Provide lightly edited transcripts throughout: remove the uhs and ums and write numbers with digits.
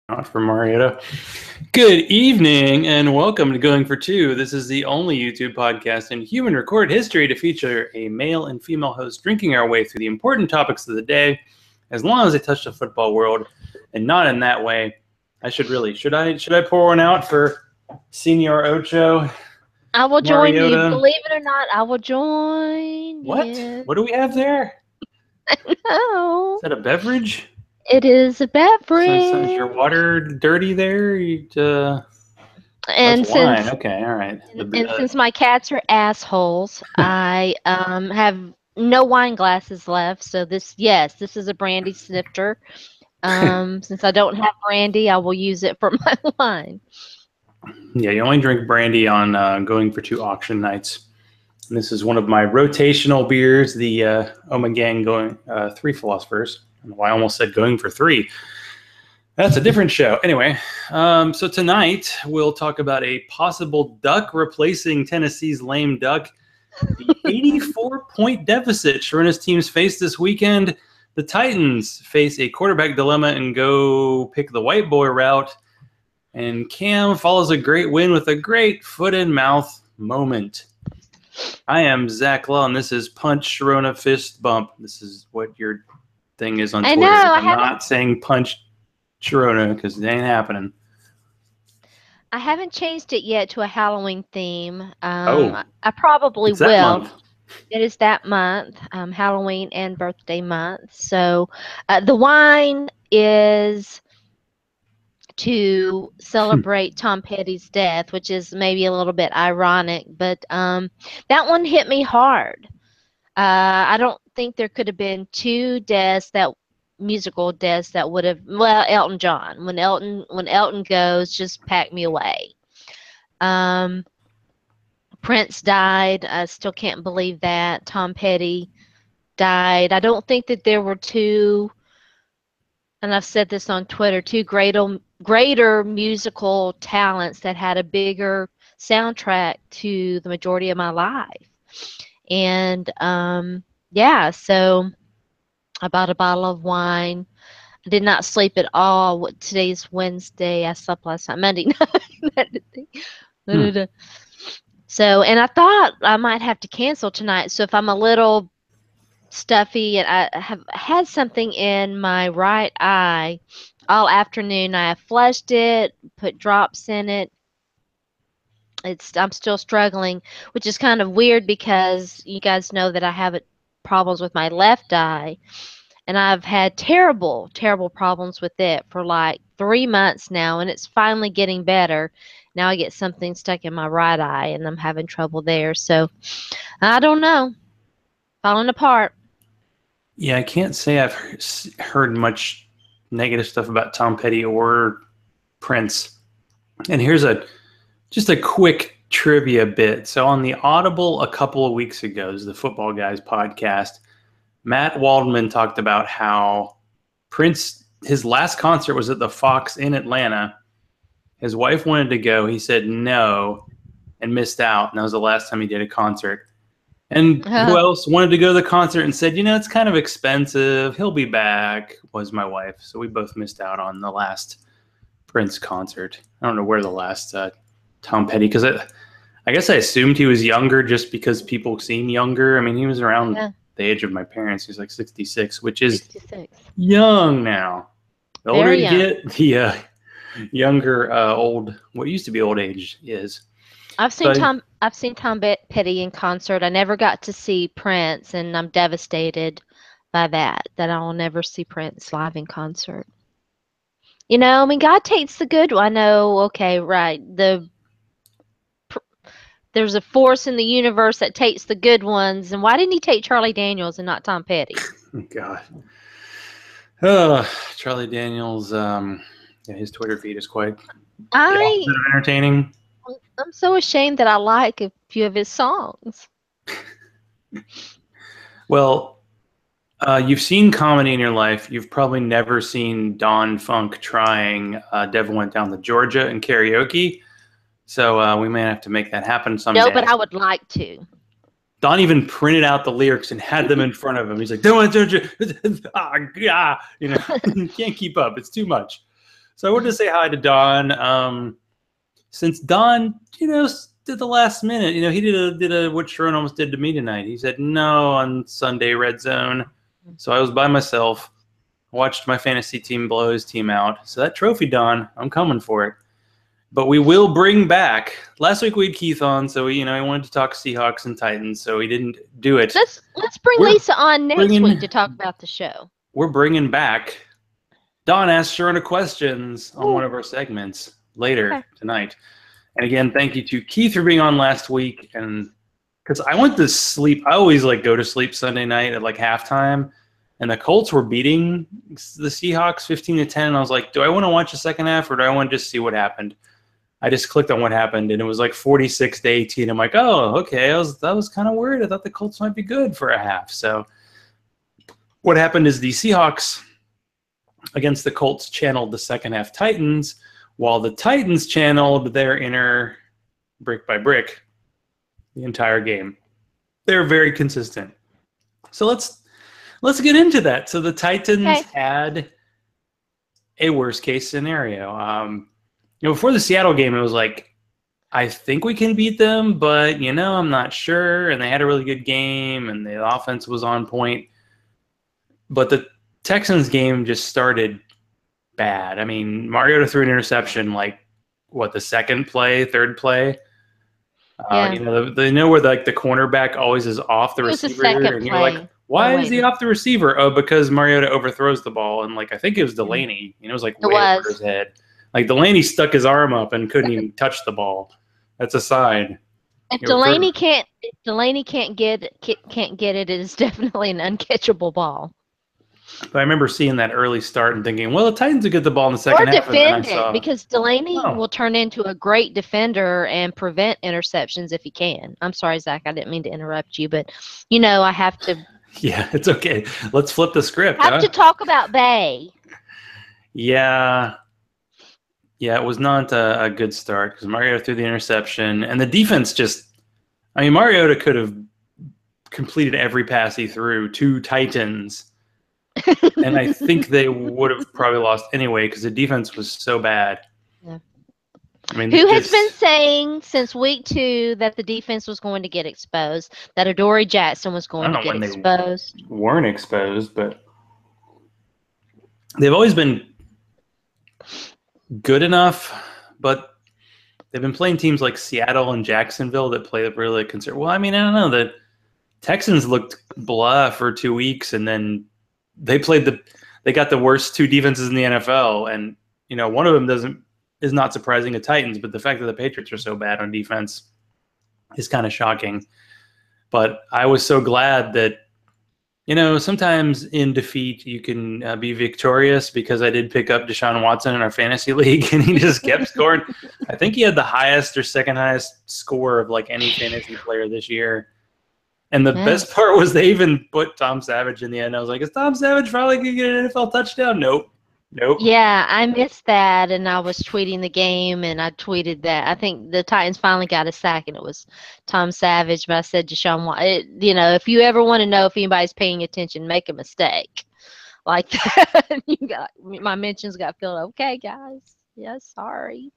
Not for Marietta. Good evening and welcome to Going for Two. This is the only YouTube podcast in human recorded history to feature a male and female host drinking our way through the important topics of the day, as long as they touch the football world, and not in that way. Should I pour one out for Senor Ocho? I will join you. Mariota? Believe it or not, I will join. What? Yes. What do we have there? No. Is that a beverage? It is a beverage. So is your water dirty there? And That's wine. Okay, all right. And since my cats are assholes, I have no wine glasses left. So this is a brandy snifter. Since I don't have brandy, I will use it for my wine. Yeah, you only drink brandy on Going for Two auction nights. And this is one of my rotational beers, the Omegang Going Three Philosophers. I don't know why I almost said Going for Three. That's a different show. Anyway, so tonight we'll talk about a possible duck replacing Tennessee's lame duck. The 84-point deficit Sharona's teams face this weekend. The Titans face a quarterback dilemma and go pick the white boy route. And Cam follows a great win with a great foot-in-mouth moment. I am Zach Law, and this is Punch Sharona Fist Bump. This is what your thing is on Twitter. I'm not saying Punch Sharona because it ain't happening. I haven't changed it yet to a Halloween theme. I probably will. Month. It is that month, Halloween and birthday month. So the wine is to celebrate Tom Petty's death, which is maybe a little bit ironic, but that one hit me hard. I don't think there could have been two musical deaths that would have, Elton John. When Elton goes, just pack me away. Prince died. I still can't believe that. Tom Petty died. I don't think that there were two, and I've said this on Twitter, two greater musical talents that had a bigger soundtrack to the majority of my life. And so I bought a bottle of wine. I did not sleep at all. Today's Wednesday. I slept last night, Monday night. So, and I thought I might have to cancel tonight. So if I'm a little stuffy and I have had something in my right eye all afternoon, I have flushed it, put drops in it. I'm still struggling, which is kind of weird because you guys know that I have problems with my left eye, and I've had terrible, terrible problems with it for like 3 months now, and it's finally getting better. Now I get something stuck in my right eye, and I'm having trouble there. So I don't know. Falling apart. Yeah, I can't say I've heard much negative stuff about Tom Petty or Prince. And here's just a quick trivia bit. So on the Audible a couple of weeks ago, the Football Guys podcast, Matt Waldman talked about how Prince, his last concert was at the Fox in Atlanta. His wife wanted to go. He said no and missed out. And that was the last time he did a concert. And who else wanted to go to the concert and said, it's kind of expensive. He'll be back, was my wife. So we both missed out on the last Prince concert. I don't know where the last Tom Petty, because I guess I assumed he was younger just because people seem younger. I mean, he was around the age of my parents. He's like 66, which is 66. Young now. The older you get, the younger what used to be old age is. I've seen Tom Petty in concert. I never got to see Prince, and I'm devastated by that I will never see Prince live in concert. God takes the good one. I know, okay, right. There's a force in the universe that takes the good ones, and why didn't he take Charlie Daniels and not Tom Petty? God. Charlie Daniels, his Twitter feed is quite entertaining. I'm so ashamed that I like a few of his songs. Well, you've seen comedy in your life. You've probably never seen Don Funk trying Devil Went Down to Georgia in karaoke. So we may have to make that happen someday. No, but I would like to. Don even printed out the lyrics and had them in front of him. He's like, "Don't you?" You can't keep up. It's too much. So I wanted to say hi to Don. Since Don, did the last minute, he did a what Sharona almost did to me tonight. He said no on Sunday Red Zone. So I was by myself, watched my fantasy team blow his team out. So that trophy, Don, I'm coming for it. But we will bring back. Last week we had Keith on, so he wanted to talk Seahawks and Titans, so he didn't do it. Let's bring Lisa on next week to talk about the show. We're bringing back Don Asks Sharona Questions on one of our segments later tonight. And again, thank you to Keith for being on last week. And because I went to sleep, I always go to sleep Sunday night at halftime, and the Colts were beating the Seahawks 15-10. And I was like, do I want to watch the second half or do I want to just see what happened? I just clicked on what happened, and it was 46-18. I'm like, oh, okay. I was kind of worried. I thought the Colts might be good for a half. So what happened is the Seahawks against the Colts channeled the second half Titans, while the Titans channeled their inner brick by brick the entire game. They're very consistent. So let's get into that. So the Titans had a worst case scenario. Before the Seattle game, it was I think we can beat them, but I'm not sure. And they had a really good game, and the offense was on point. But the Texans game just started bad. I mean, Mariota threw an interception the second play, third play. They know where the cornerback always is off the receiver, and you're like, why is he off the receiver? Oh, because Mariota overthrows the ball, and I think it was Delaney. It was way over his head. Delaney stuck his arm up and couldn't even touch the ball. That's a sign. If Delaney can't get it, it is definitely an uncatchable ball. But I remember seeing that early start and thinking, well, the Titans will get the ball in the second half. Or defend it, because Delaney will turn into a great defender and prevent interceptions if he can. I'm sorry, Zach, I didn't mean to interrupt you, but, I have to. Yeah, it's okay. Let's flip the script. I have to talk about Bay. Yeah. Yeah, it was not a good start because Mariota threw the interception. And the defense Mariota could have completed every pass he threw to Titans. And I think they would have probably lost anyway because the defense was so bad. Yeah. Who has been saying since week 2 that the defense was going to get exposed, that Adoree Jackson was going to get exposed? They weren't exposed, but they've always been good enough, but they've been playing teams like Seattle and Jacksonville that play really concerned. Well, I don't know. The Texans looked blah for 2 weeks, and then they got the worst 2 defenses in the NFL, and one of them is not surprising to Titans, but the fact that the Patriots are so bad on defense is kind of shocking. But I was so glad that sometimes in defeat you can be victorious, because I did pick up Deshaun Watson in our fantasy league, and he just kept scoring. I think he had the highest or second highest score of any fantasy player this year. And the best part was they even put Tom Savage in the end. I was like, is Tom Savage finally going to get an NFL touchdown? Nope. Yeah, I missed that, and I was tweeting the game, and I tweeted that I think the Titans finally got a sack, and it was Tom Savage. But I said Deshaun Watson, if you ever want to know if anybody's paying attention, make a mistake like that. My mentions got filled. Okay, guys. Yeah, sorry.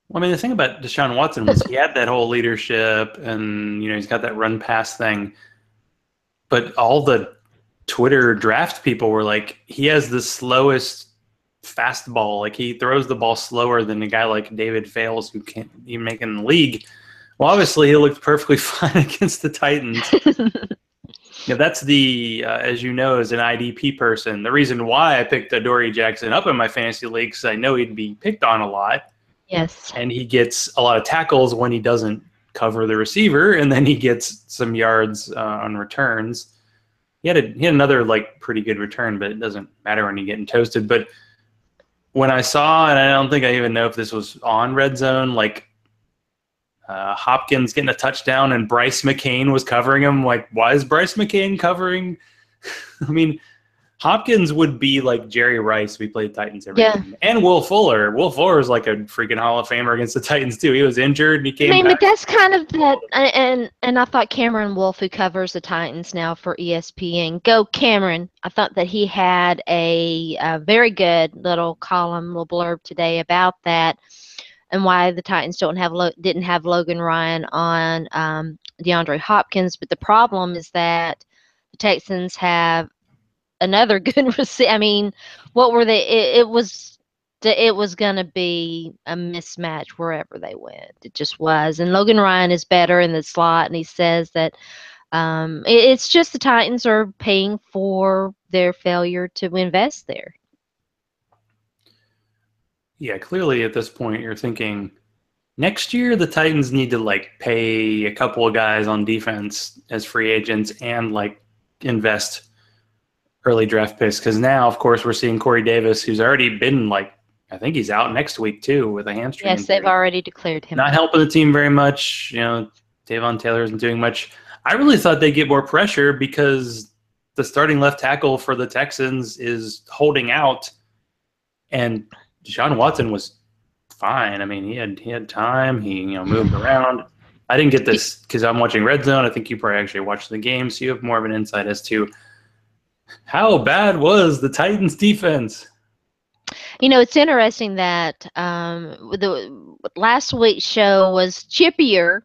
Well, the thing about Deshaun Watson was he had that whole leadership, and he's got that run pass thing. But all the Twitter draft people were like, he has the slowest fastball. He throws the ball slower than a guy like David Fales, who can't even make it in the league. Well, obviously he looked perfectly fine against the Titans. That's the, as you know, as an IDP person, the reason why I picked Adoree Jackson up in my fantasy league, because I know he'd be picked on a lot. Yes. And he gets a lot of tackles when he doesn't cover the receiver, and then he gets some yards on returns. He had another pretty good return, but it doesn't matter when you're getting toasted. But when I saw, and I don't think I even know if this was on Red Zone, Hopkins getting a touchdown and Bryce McCain was covering him. Why is Bryce McCain covering? Hopkins would be like Jerry Rice. We played Titans every Yeah. game. And Will Fuller. Will Fuller is like a freaking Hall of Famer against the Titans, too. He was injured and he I came mean, back. but that's kind of that, and I thought Cameron Wolfe, who covers the Titans now for ESPN, go Cameron. I thought that he had a very good little column, little blurb today about that, and why the Titans didn't have Logan Ryan on DeAndre Hopkins. But the problem is that the Texans have another good receiver. I mean, what were they? It was going to be a mismatch wherever they went. It just was. And Logan Ryan is better in the slot, and he says that it's just the Titans are paying for their failure to invest there. Yeah, clearly at this point you're thinking next year the Titans need to like pay a couple of guys on defense as free agents and like invest early draft picks, because now of course we're seeing Corey Davis, who's already been like, I think he's out next week too with a hamstring Yes, injury. they've already declared him Not out. helping the team very much. You know, Davon Taylor isn't doing much. I really thought they'd get more pressure because the starting left tackle for the Texans is holding out, and Deshaun Watson was fine. I mean, he had time. He moved around. I didn't get this because I'm watching Red Zone. I think you probably actually watched the game, so you have more of an insight as to how bad was the Titans' defense. It's interesting that the last week's show was chippier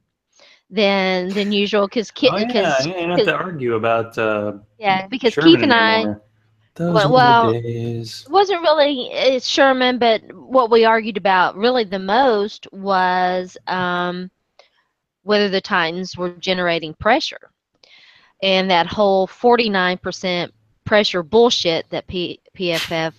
than usual because You don't have to argue about because Keith Sherman and I. anymore. Those were Well, the days. it wasn't really Sherman, but what we argued about really the most was whether the Titans were generating pressure, and that whole 49% pressure bullshit that PFF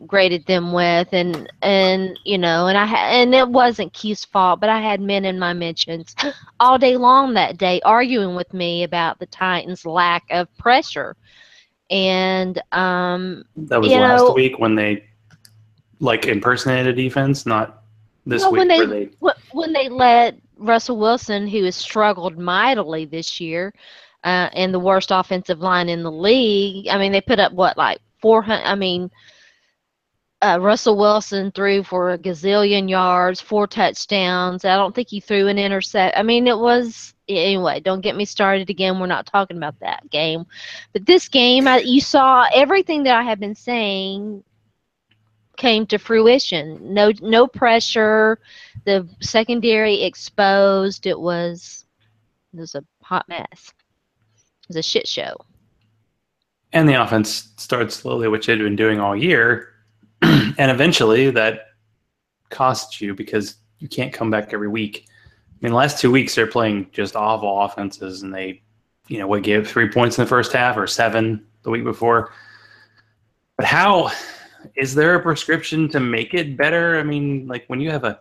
graded them with, and and it wasn't Keith's fault, but I had men in my mentions all day long that day arguing with me about the Titans' lack of pressure. And that was last week when they like impersonated defense, not this week when they let Russell Wilson, who has struggled mightily this year, and the worst offensive line in the league. I mean, they put up like 400. I mean, Russell Wilson threw for a gazillion yards, 4 touchdowns. I don't think he threw an intercept. I mean, it was anyway. Don't get me started again. We're not talking about that game, but this game, you saw everything that I have been saying came to fruition. No pressure. The secondary exposed. It was a hot mess. It was a shit show. And the offense started slowly, which it had been doing all year. And eventually that costs you because you can't come back every week. I mean, the last 2 weeks they're playing just awful offenses, and they, would give 3 points in the first half or 7 the week before. But how is there a prescription to make it better? I mean, like when you have they're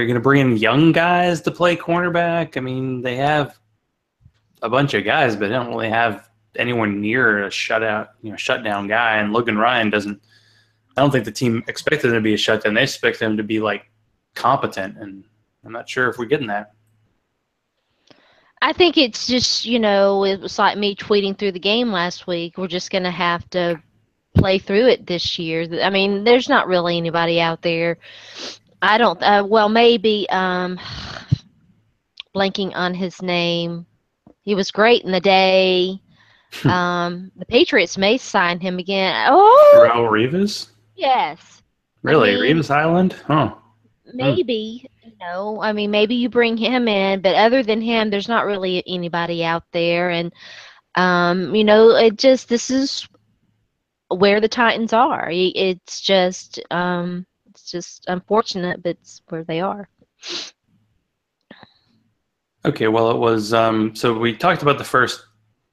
going to bring in young guys to play cornerback. I mean, they have a bunch of guys, but they don't really have anyone near a shutdown guy. And Logan Ryan doesn't. I don't think the team expected him to be a shutdown. They expect him to be like competent, and I'm not sure if we're getting that. I think it's just it was like me tweeting through the game last week. We're just going to have to play through it this year. I mean, there's not really anybody out there. I don't. Well, maybe blanking on his name. He was great in the day. The Patriots may sign him again. Oh, Raul Rivas? Yes. Really? Rivas Island? Huh. Maybe, maybe you bring him in, but other than him, there's not really anybody out there. And, this is where the Titans are. It's just unfortunate, but it's where they are. Okay, well, it was so we talked about the first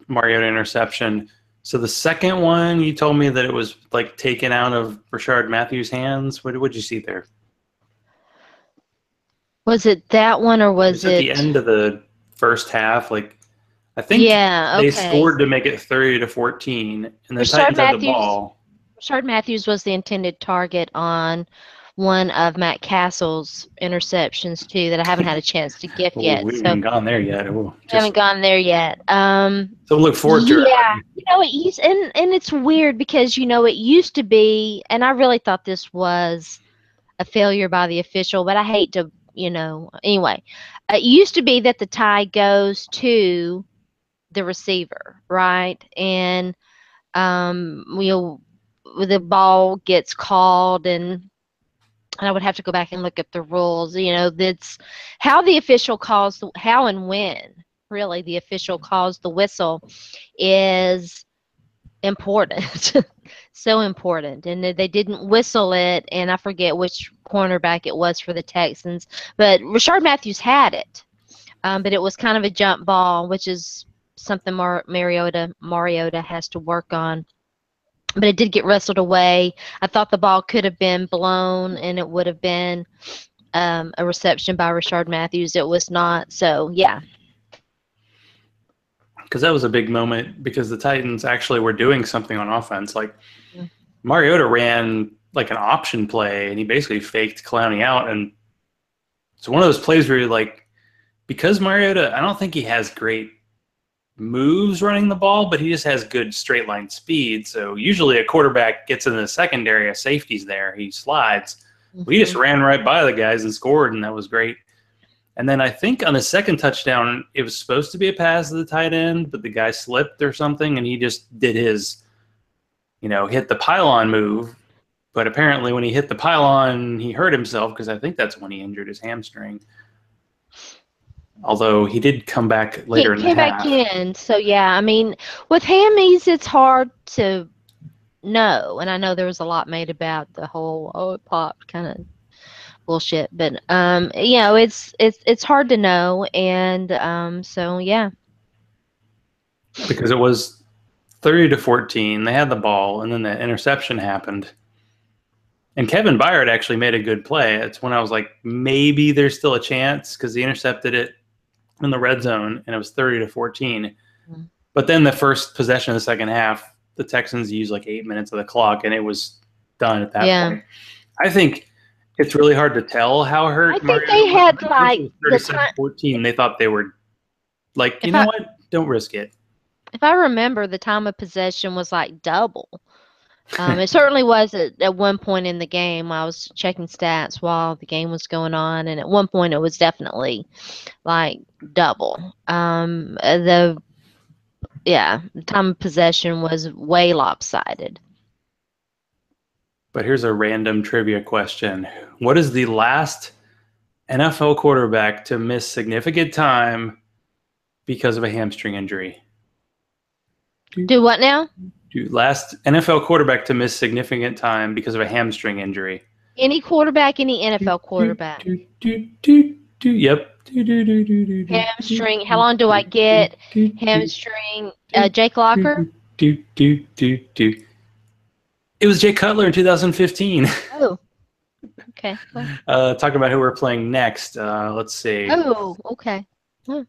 Mariota interception. So the second one, you told me that it was like taken out of Rashard Matthews' hands. What did you see there? Was it that one, or was it at the end of the first half? Like, I think they scored to make it 30-14, and the Titans had the ball. Rashard Matthews was the intended target on one of Matt Castle's interceptions too that I haven't had a chance to gift Oh, yet. we So haven't gone there yet. Oh, haven't gone there yet. So look forward to it. Yeah, it used and it's weird because it used to be, and I really thought this was a failure by the official, but I hate to, anyway. It used to be that the tie goes to the receiver, right? And the ball gets called, and I would have to go back and look at the rules. That's how the official calls, how and when really the official calls the whistle is important. So important. And they didn't whistle it, and I forget which cornerback it was for the Texans, but Rashard Matthews had it. But it was kind of a jump ball, which is something Mariota has to work on. But it did get wrestled away. I thought the ball could have been blown, and it would have been a reception by Rashard Matthews. It was not. So, yeah. Because that was a big moment because the Titans actually were doing something on offense. Like Mariota ran like an option play, and he basically faked Clowney out. And it's one of those plays where you're like, because Mariota, I don't think he has great moves running the ball, but he just has good straight line speed. So usually a quarterback gets in the secondary, a safety's there, he slides. We just ran right by the guys and scored, and that was great. And then I think on the second touchdown, it was supposed to be a pass to the tight end, but the guy slipped or something, and he just did his, hit the pylon move. But apparently when he hit the pylon, he hurt himself because I think that's when he injured his hamstring. Although he did come back later in the half. He came back in. So, yeah, I mean, with hammies, it's hard to know. And I know there was a lot made about the whole, it popped kind of bullshit. But, it's hard to know. And so, yeah. Because it was 30-14. They had the ball, and then the interception happened. And Kevin Byard actually made a good play. It's when I was like, maybe there's still a chance because he intercepted it in the red zone, and it was 30-14. But then the first possession of the second half, the Texans used like 8 minutes of the clock, and it was done at that point. I think it's really hard to tell how hurt. I think they had like 37-14. They thought they were like, you know what? Don't risk it. If I remember, the time of possession was like double. It certainly was at one point in the game. I was checking stats while the game was going on, and at one point it was definitely like double. The time of possession was way lopsided. But here's a random trivia question. What is the last NFL quarterback to miss significant time because of a hamstring injury? Do what now? Last NFL quarterback to miss significant time because of a hamstring injury. Any quarterback, any NFL quarterback. Yep. Hamstring. How long do I get? Hamstring. Jake Locker? It was Jay Cutler in 2015. Oh. Okay. Talking about who we're playing next. Let's see. Oh, okay. I'm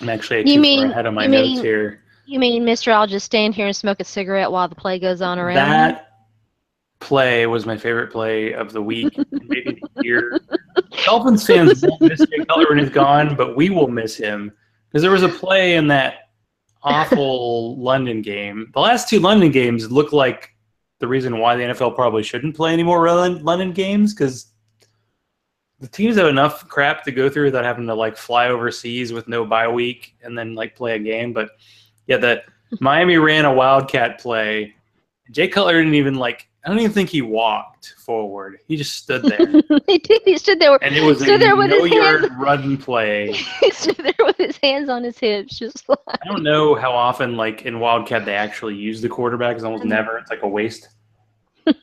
actually too far ahead of my notes here. You mean, Mr. I'll just stand here and smoke a cigarette while the play goes on around That play was my favorite play of the week, maybe the year. Dolphins fans won't miss Jay Cutler when he's gone, but we will miss him. Because there was a play in that awful London game. The last two London games look like the reason why the NFL probably shouldn't play any more London games, because the teams have enough crap to go through without having to like fly overseas with no bye week and then like play a game. But yeah, the Miami ran a wildcat play. Jay Cutler didn't even I don't even think he walked forward. He just stood there. He did. He stood there. And it was a no-yard run play. He stood there with his hands on his hips, just like. I don't know how often, in wildcat, they actually use the quarterback. It's almost never. It's like a waste. I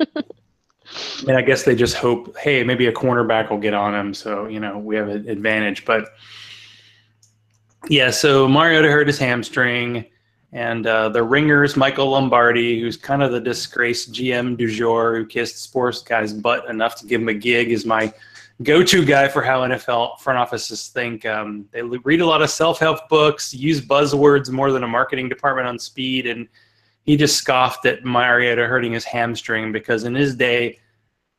mean, I guess they just hope, hey, maybe a cornerback will get on him, so we have an advantage. But yeah, so Mariota hurt his hamstring. And the ringers, Michael Lombardi, who's kind of the disgraced GM du jour, who kissed sports guys' butt enough to give him a gig, is my go-to guy for how NFL front offices think. They read a lot of self-help books, use buzzwords more than a marketing department on speed, and he just scoffed at Mariota hurting his hamstring because in his day,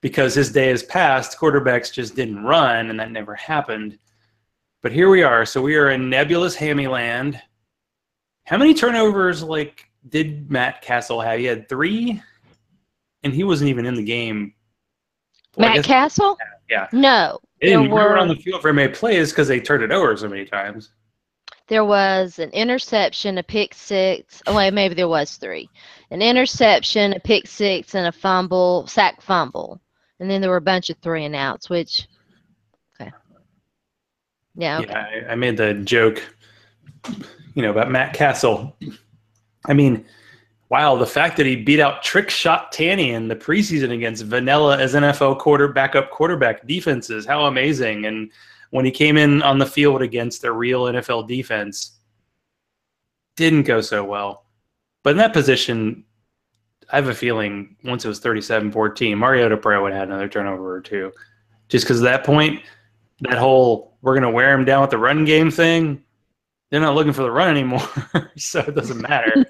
because his day has passed. Quarterbacks just didn't run, and that never happened. But here we are. So we are in nebulous hammy land. How many turnovers did Matt Castle have? He had 3, and he wasn't even in the game. Well, Matt Castle? Yeah. No. They didn't run on the field for many plays because they turned it over so many times. There was an interception, a pick six. Oh, wait, maybe there was 3. An interception, a pick six, and a sack fumble. And then there were a bunch of 3 and outs, which, okay. Yeah. Okay. Yeah, I made the joke, about Matt Castle. I mean, wow, the fact that he beat out Trick Shot Tanny in the preseason against vanilla as NFL backup quarterback defenses, how amazing. And when he came in on the field against a real NFL defense, didn't go so well. But in that position, I have a feeling once it was 37-14, Mariota probably would have had another turnover or 2. Just because at that point, that whole we're going to wear him down with the run game thing, they're not looking for the run anymore, so it doesn't matter.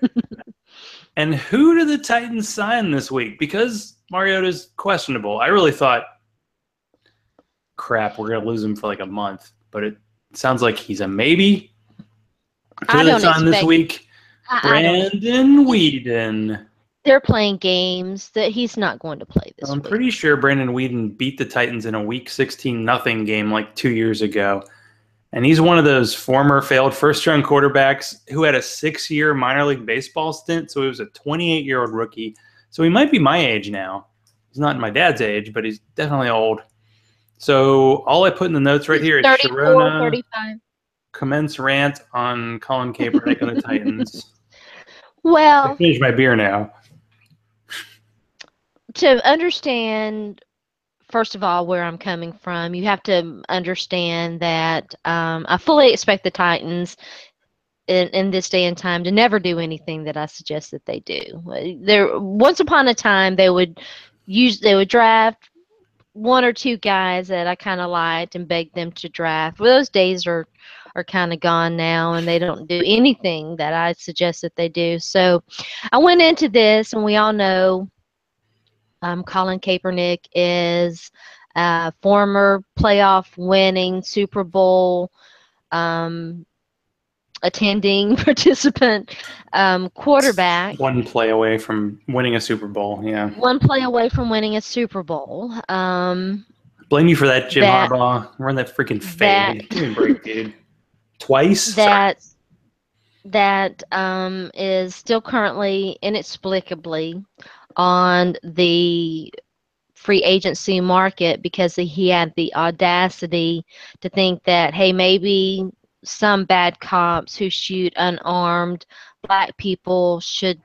And who do the Titans sign this week? Because Mariota's questionable. I really thought, crap, we're going to lose him for a month. But it sounds like he's a maybe. Who do they sign this week? Brandon Weeden. They're playing games that he's not going to play this week. I'm pretty sure Brandon Weeden beat the Titans in a Week 16-0 game 2 years ago. And he's one of those former failed first-round quarterbacks who had a 6-year minor league baseball stint. So he was a 28-year-old rookie. So he might be my age now. He's not my dad's age, but he's definitely old. So all I put in the notes right here is 34, Sharona 35. Commence rant on Colin Kaepernick and the Titans. Well, I finished my beer now. To understand, first of all, where I'm coming from, you have to understand that I fully expect the Titans in this day and time to never do anything that I suggest that they do. Once upon a time, they would draft 1 or 2 guys that I kind of liked and begged them to draft. Well, those days are kind of gone now, and they don't do anything that I suggest that they do. So I went into this, and we all know Colin Kaepernick is a former playoff winning Super Bowl attending participant quarterback. 1 play away from winning a Super Bowl, yeah. 1 play away from winning a Super Bowl. Blame you for that, Jim Harbaugh. Run that freaking fade. Give me a break, dude. Twice? That is still currently inexplicably on the free agency market because he had the audacity to think that, hey, maybe some bad cops who shoot unarmed black people should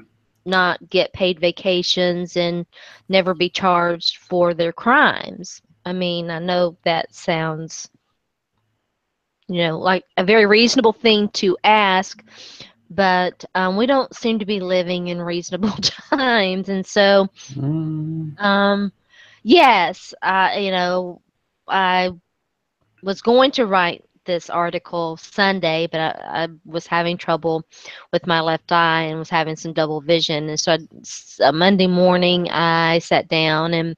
not get paid vacations and never be charged for their crimes. I mean, I know that sounds, like a very reasonable thing to ask, but we don't seem to be living in reasonable times. And so, yes, I was going to write this article Sunday, but I was having trouble with my left eye and was having some double vision. And so Monday morning, I sat down and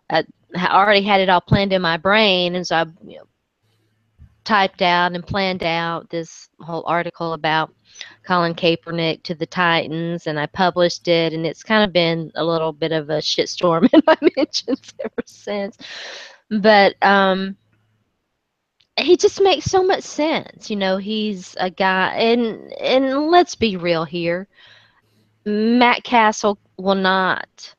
I already had it all planned in my brain. And so I typed out and planned out this whole article about Colin Kaepernick to the Titans, and I published it, and it's kind of been a little bit of a shitstorm in my mentions ever since. But he just makes so much sense. He's a guy, and let's be real here. Matt Castle will not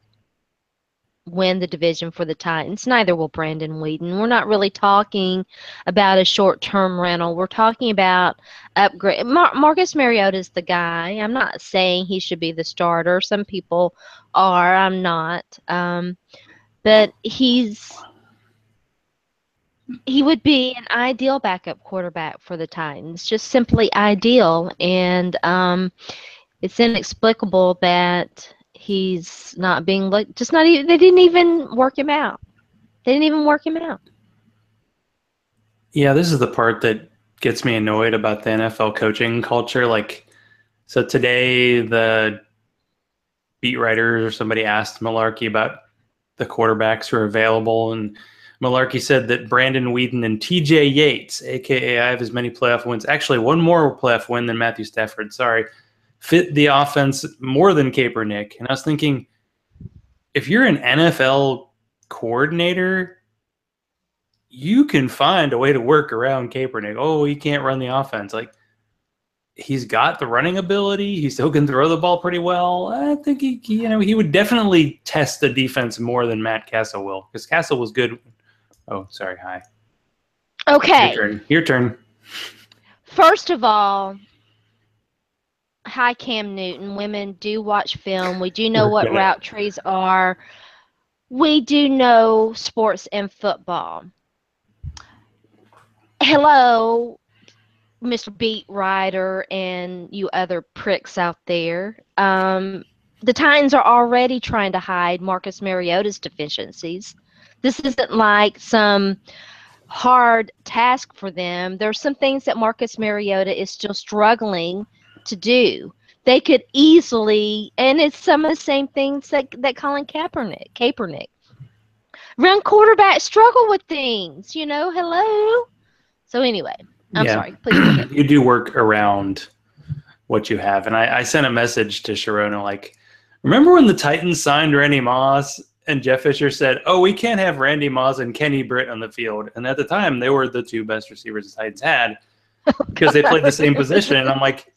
win the division for the Titans. Neither will Brandon Weeden. We're not really talking about a short-term rental. We're talking about upgrade. Marcus Mariota is the guy. I'm not saying he should be the starter. Some people are. I'm not. But he would be an ideal backup quarterback for the Titans. Just simply ideal. And it's inexplicable that he's not being looked. Just not even. They didn't even work him out. Yeah, this is the part that gets me annoyed about the NFL coaching culture. So today the beat writers or somebody asked Malarkey about the quarterbacks who are available. And Malarkey said that Brandon Whedon and TJ Yates, a.k.a. I have as many playoff wins, actually one more playoff win than Matthew Stafford, fit the offense more than Kaepernick. And I was thinking, if you're an NFL coordinator, you can find a way to work around Kaepernick. Oh, he can't run the offense. Like, he's got the running ability. He still can throw the ball pretty well. I think he would definitely test the defense more than Matt Castle will, because Castle was good. Oh, sorry. Hi. Okay. Your turn. First of all, hi, Cam Newton. Women do watch film. We do know what route trees are. We do know sports and football. Hello, Mr. Beat Writer and you other pricks out there. The Titans are already trying to hide Marcus Mariota's deficiencies. This isn't like some hard task for them. There's some things that Marcus Mariota is still struggling to do. They could easily, and it's some of the same things that Colin Kaepernick. Run quarterbacks struggle with things, hello. So anyway, I'm sorry. Please go ahead. You do work around what you have. And I sent a message to Sharona, like, remember when the Titans signed Randy Moss and Jeff Fisher said, oh, we can't have Randy Moss and Kenny Britt on the field. And at the time, they were the two best receivers the Titans had because they played the same position. And I'm like,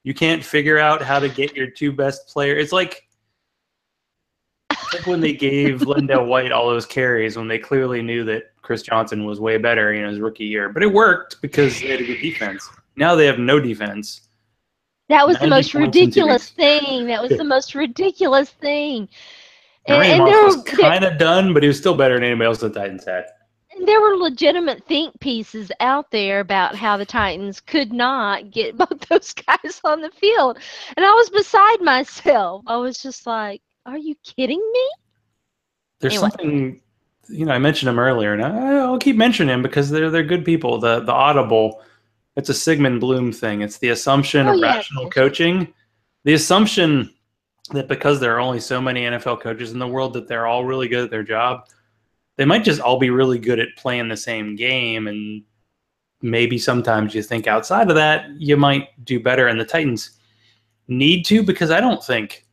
you can't figure out how to get your two best players. It's like when they gave Lindell White all those carries when they clearly knew that Chris Johnson was way better in his rookie year. But it worked because they had a good defense. Now they have no defense. That was the most ridiculous thing. That was the most ridiculous thing. And Moss was kind of done, but he was still better than anybody else the Titans had. And there were legitimate think pieces out there about how the Titans could not get both those guys on the field. And I was beside myself. I was just like, are you kidding me? There's something, I mentioned him earlier, and I'll keep mentioning him because they're good people. The Audible, it's a Sigmund Bloom thing. It's the assumption of rational coaching. The assumption that because there are only so many NFL coaches in the world that they're all really good at their job, they might just all be really good at playing the same game. And maybe sometimes you think outside of that, you might do better. And the Titans need to, because I don't think,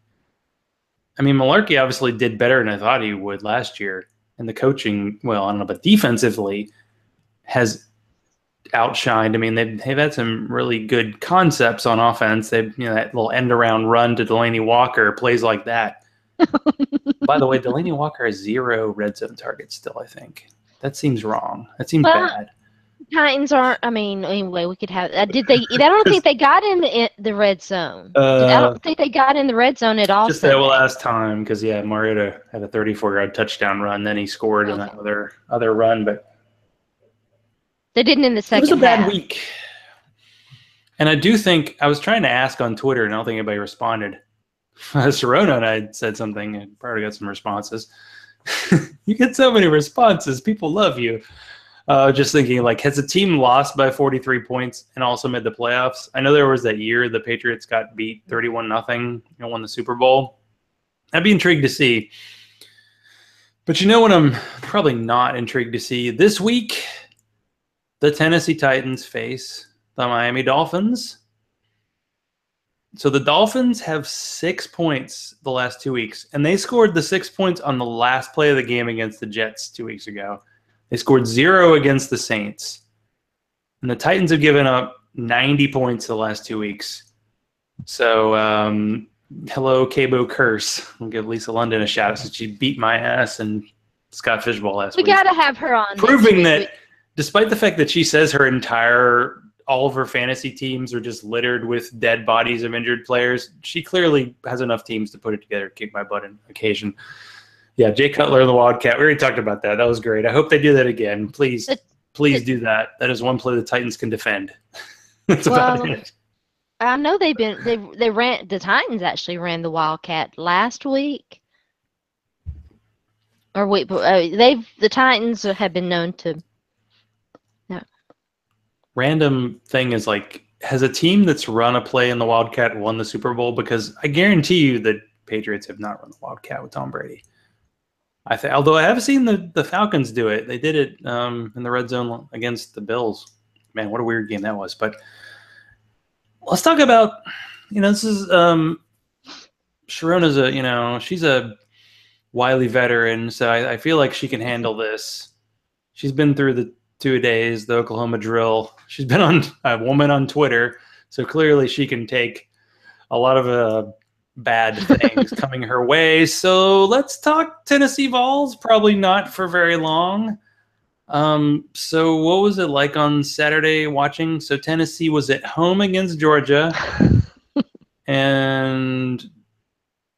Malarkey obviously did better than I thought he would last year. And the coaching, well, I don't know, but defensively has outshined. They've had some really good concepts on offense. They've, that little end around run to Delaney Walker, plays like that. By the way, Delaney Walker has 0 red zone targets still, I think. That seems wrong. That seems bad. Titans aren't, anyway, we could have, I don't think they got in the red zone. I don't think they got in the red zone at all. Just that last time, because, Mariota had a 34-yard touchdown run, then he scored in that other run, but they didn't in the second half. It was a bad week. And I do think, I was trying to ask on Twitter, and I don't think anybody responded. Sharona and I said something, and probably got some responses. You get so many responses. People love you. Just thinking, has a team lost by 43 points and also made the playoffs? I know there was that year the Patriots got beat 31-0 and won the Super Bowl. I'd be intrigued to see. But what I'm probably not intrigued to see? This week, the Tennessee Titans face the Miami Dolphins. So the Dolphins have 6 points the last 2 weeks, and they scored the 6 points on the last play of the game against the Jets 2 weeks ago. They scored 0 against the Saints. And the Titans have given up 90 points the last 2 weeks. So, hello, Cabo Curse. I'll give Lisa London a shout out since she beat my ass and Scott Fishbowl last week. We got to have her on. Proving that despite the fact that she says all of her fantasy teams are just littered with dead bodies of injured players, she clearly has enough teams to put it together to kick my butt on occasion. Yeah, Jay Cutler and the Wildcat. We already talked about that. That was great. I hope they do that again. Please do that. That is one play the Titans can defend. That's about it. I know the Titans actually ran the Wildcat last week. Or wait, the Titans have been known to. No. Random thing is has a team that's run a play in the Wildcat won the Super Bowl? Because I guarantee you that Patriots have not run the Wildcat with Tom Brady. Although I have seen the Falcons do it. They did it in the red zone against the Bills. Man, what a weird game that was. But let's talk about, this is Sharona's she's a wily veteran, so I feel like she can handle this. She's been through the 2 days, the Oklahoma drill. She's been on a woman on Twitter, so clearly she can take a lot of bad things coming her way. So let's talk Tennessee Vols. Probably not for very long. So what was it like on Saturday watching? So Tennessee was at home against Georgia, and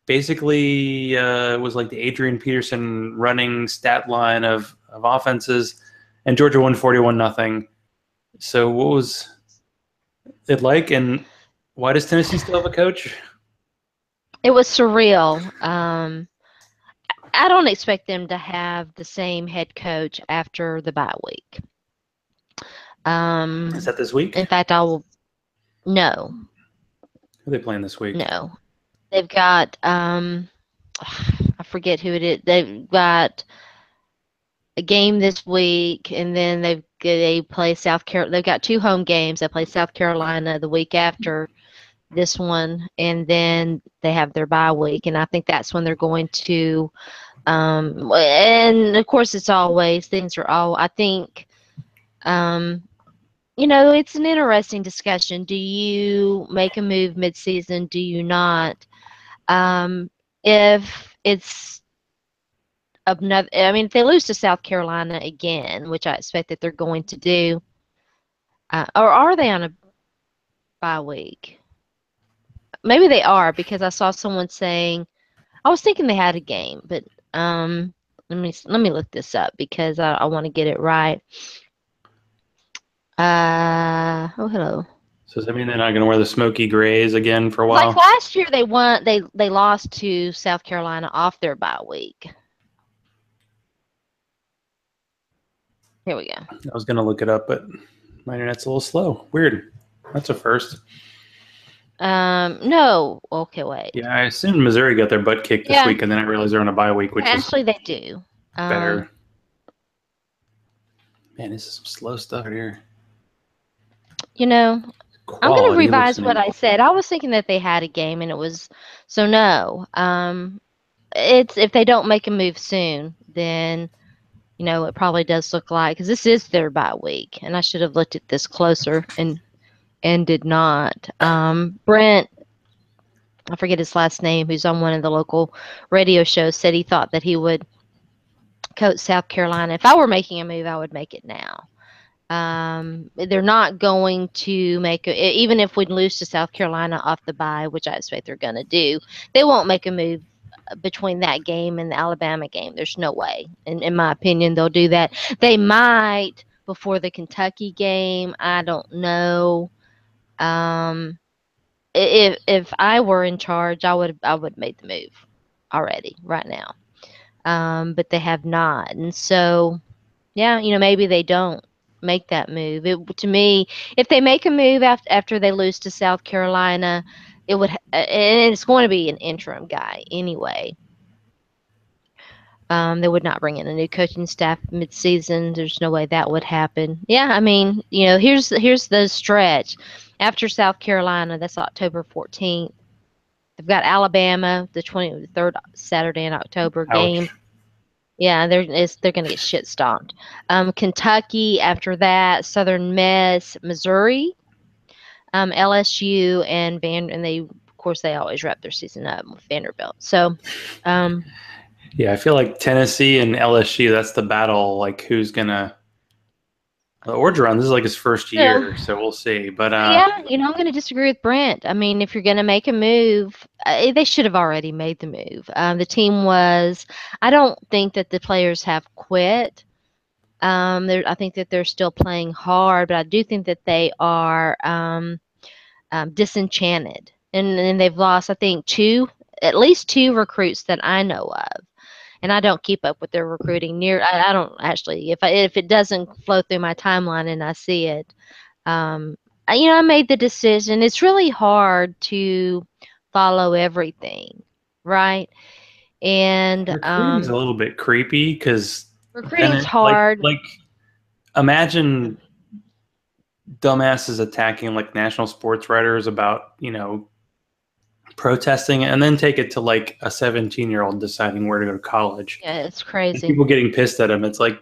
basically it was like the Adrian Peterson running stat line of offenses, and Georgia won 41-0. So what was it like, and why does Tennessee still have a coach? It was surreal. I don't expect them to have the same head coach after the bye week. Is that this week? In fact, no. Who are they playing this week? No. They've got I forget who it is. They've got a game this week, and then they play South Carolina. They've got 2 home games. They play South Carolina the week after this one, and then they have their bye week, and I think that's when they're going to and of course it's always things are all I think it's an interesting discussion. Do you make a move mid-season? Do you not? If it's another, I mean, if they lose to South Carolina again, which I expect that they're going to do, or are they on a bye week? Maybe they are, because I saw someone saying, I was thinking they had a game, but let me look this up because I want to get it right. Oh, hello. So does that mean they're not going to wear the smoky grays again for a while? Like last year, they lost to South Carolina off their bye week. Here we go. I was going to look it up, but my internet's a little slow. Weird. That's a first. No. Okay, wait. Yeah, I assumed Missouri got their butt kicked this week, and then I realized they're on a bye week, which actually they do. Better. Man, this is some slow stuff here. I'm going to revise what I said. I was thinking that they had a game, and it was so no. It's if they don't make a move soon, then it probably does look like, because this is their bye week, and I should have looked at this closer and did not. Brent, I forget his last name, who's on one of the local radio shows, said he thought that he would coach South Carolina. If I were making a move, I would make it now. They're not going to make even if we lose to South Carolina off the bye, which I expect they're going to do. They won't make a move between that game and the Alabama game. There's no way, in my opinion, they'll do that. They might before the Kentucky game. I don't know. If I were in charge, I would make the move already right now. But they have not, and so yeah, maybe they don't make that move. To me, if they make a move after they lose to South Carolina, it would, and it's going to be an interim guy anyway. They would not bring in a new coaching staff mid-season. There's no way that would happen. Yeah, I mean, here's the stretch. After South Carolina, that's October 14th. They've got Alabama, the 23rd Saturday in October game. Yeah, they're going to get shit stomped. Kentucky after that, Southern Miss, Missouri, LSU, and they of course they always wrap their season up with Vanderbilt. So, yeah, I feel like Tennessee and LSU, that's the battle. Like who's gonna? Orgeron, this is like his first year, so we'll see. But yeah, I'm going to disagree with Brent. I mean, if you're going to make a move, they should have already made the move. The team was. I don't think that the players have quit. I think that they're still playing hard, but I do think that they are disenchanted, and they've lost, I think, at least two recruits that I know of. And I don't keep up with their recruiting I don't actually. If it doesn't flow through my timeline and I see it, I made the decision. It's really hard to follow everything, right? And Recruiting's a little bit creepy because then recruiting's hard. like imagine dumbasses attacking like national sports writers about, protesting and then take it to like a 17-year-old deciding where to go to college Yeah, it's and crazy. people getting pissed at him. It's like,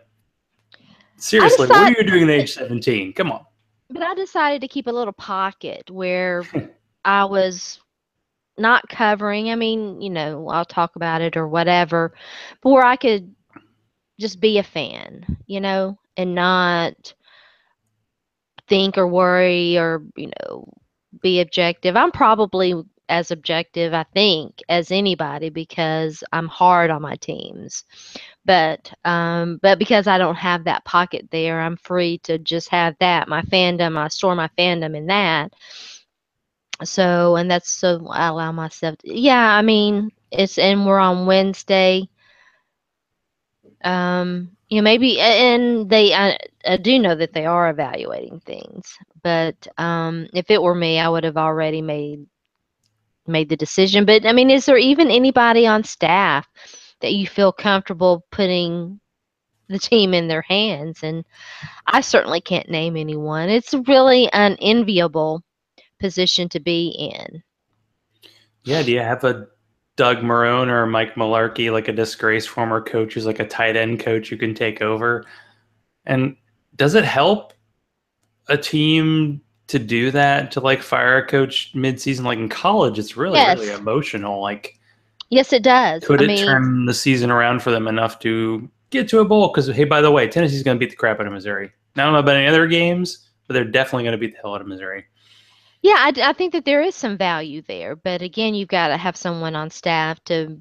I seriously, what are decided, you doing at age 17? Come on. but I decided to keep a little pocket where I was not covering. I mean, I'll talk about it or whatever, but where I could just be a fan, and not think or worry or, be objective. I'm probably as objective, I think, as anybody because I'm hard on my teams. But because I don't have that pocket there, I'm free to just have that, my fandom, I store my fandom in that. So, and that's so I allow myself to, yeah, I mean, and we're on Wednesday. Maybe, and I do know that they are evaluating things, but if it were me, I would have already made the decision. But I mean, is there even anybody on staff that you feel comfortable putting the team in their hands? And I certainly can't name anyone. It's really an enviable position to be in. Yeah, do you have a Doug Marone or a Mike Mularkey, like a disgraced former coach who's like a tight end coach who can take over? And does it help a team to do that, to like fire a coach midseason? Like in college, it's really, really Yes. emotional. Like, Yes, it does. could I it mean, turn the season around for them enough to get to a bowl? Because, hey, by the way, Tennessee's going to beat the crap out of Missouri. Now, I don't know about any other games, but they're definitely going to beat the hell out of Missouri. yeah, I think that there is some value there. But again, you've got to have someone on staff to,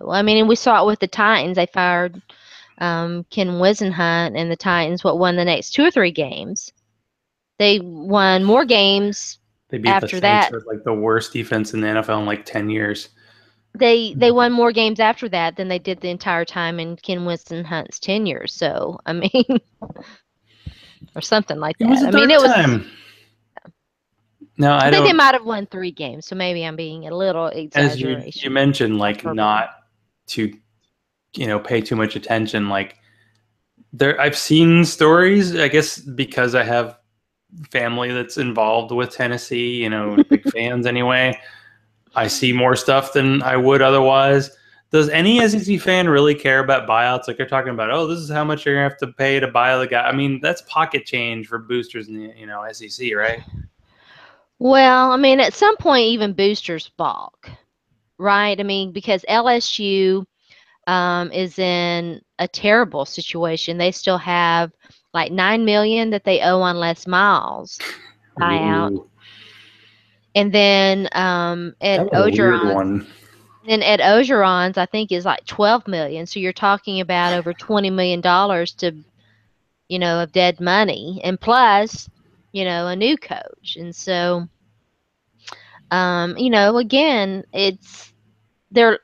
I mean, and we saw it with the Titans. They fired Ken Wisenhunt, and the Titans, won the next 2 or 3 games. They won more games They beat the after Saints, that. who are like the worst defense in the NFL in like 10 years. They won more games after that than they did the entire time in Ken Wisenhunt's tenure. So, I mean, or something like It was that. a I mean, dark it was. time. No, I I think they don't. might have won 3 games, so maybe I'm being a little As you exaggeration. mentioned, like Hyperbole. not to pay too much attention. Like there, I've seen stories. I guess because I have family that's involved with Tennessee, big fans anyway. I see more stuff than I would otherwise. Does any SEC fan really care about buyouts? Like they're talking about, oh, this is how much you're gonna have to pay to buy the guy. I mean, that's pocket change for boosters in the SEC, right? Well, I mean, at some point, even boosters balk, right? I mean, because LSU is in a terrible situation. They still have like 9 million that they owe on Les Miles buyout, Ooh, and then that at was a weird Ogeron, one. then at Ogeron's, I think is like 12 million. So you're talking about over $20 million to of dead money, and plus a new coach, and so again, it's they're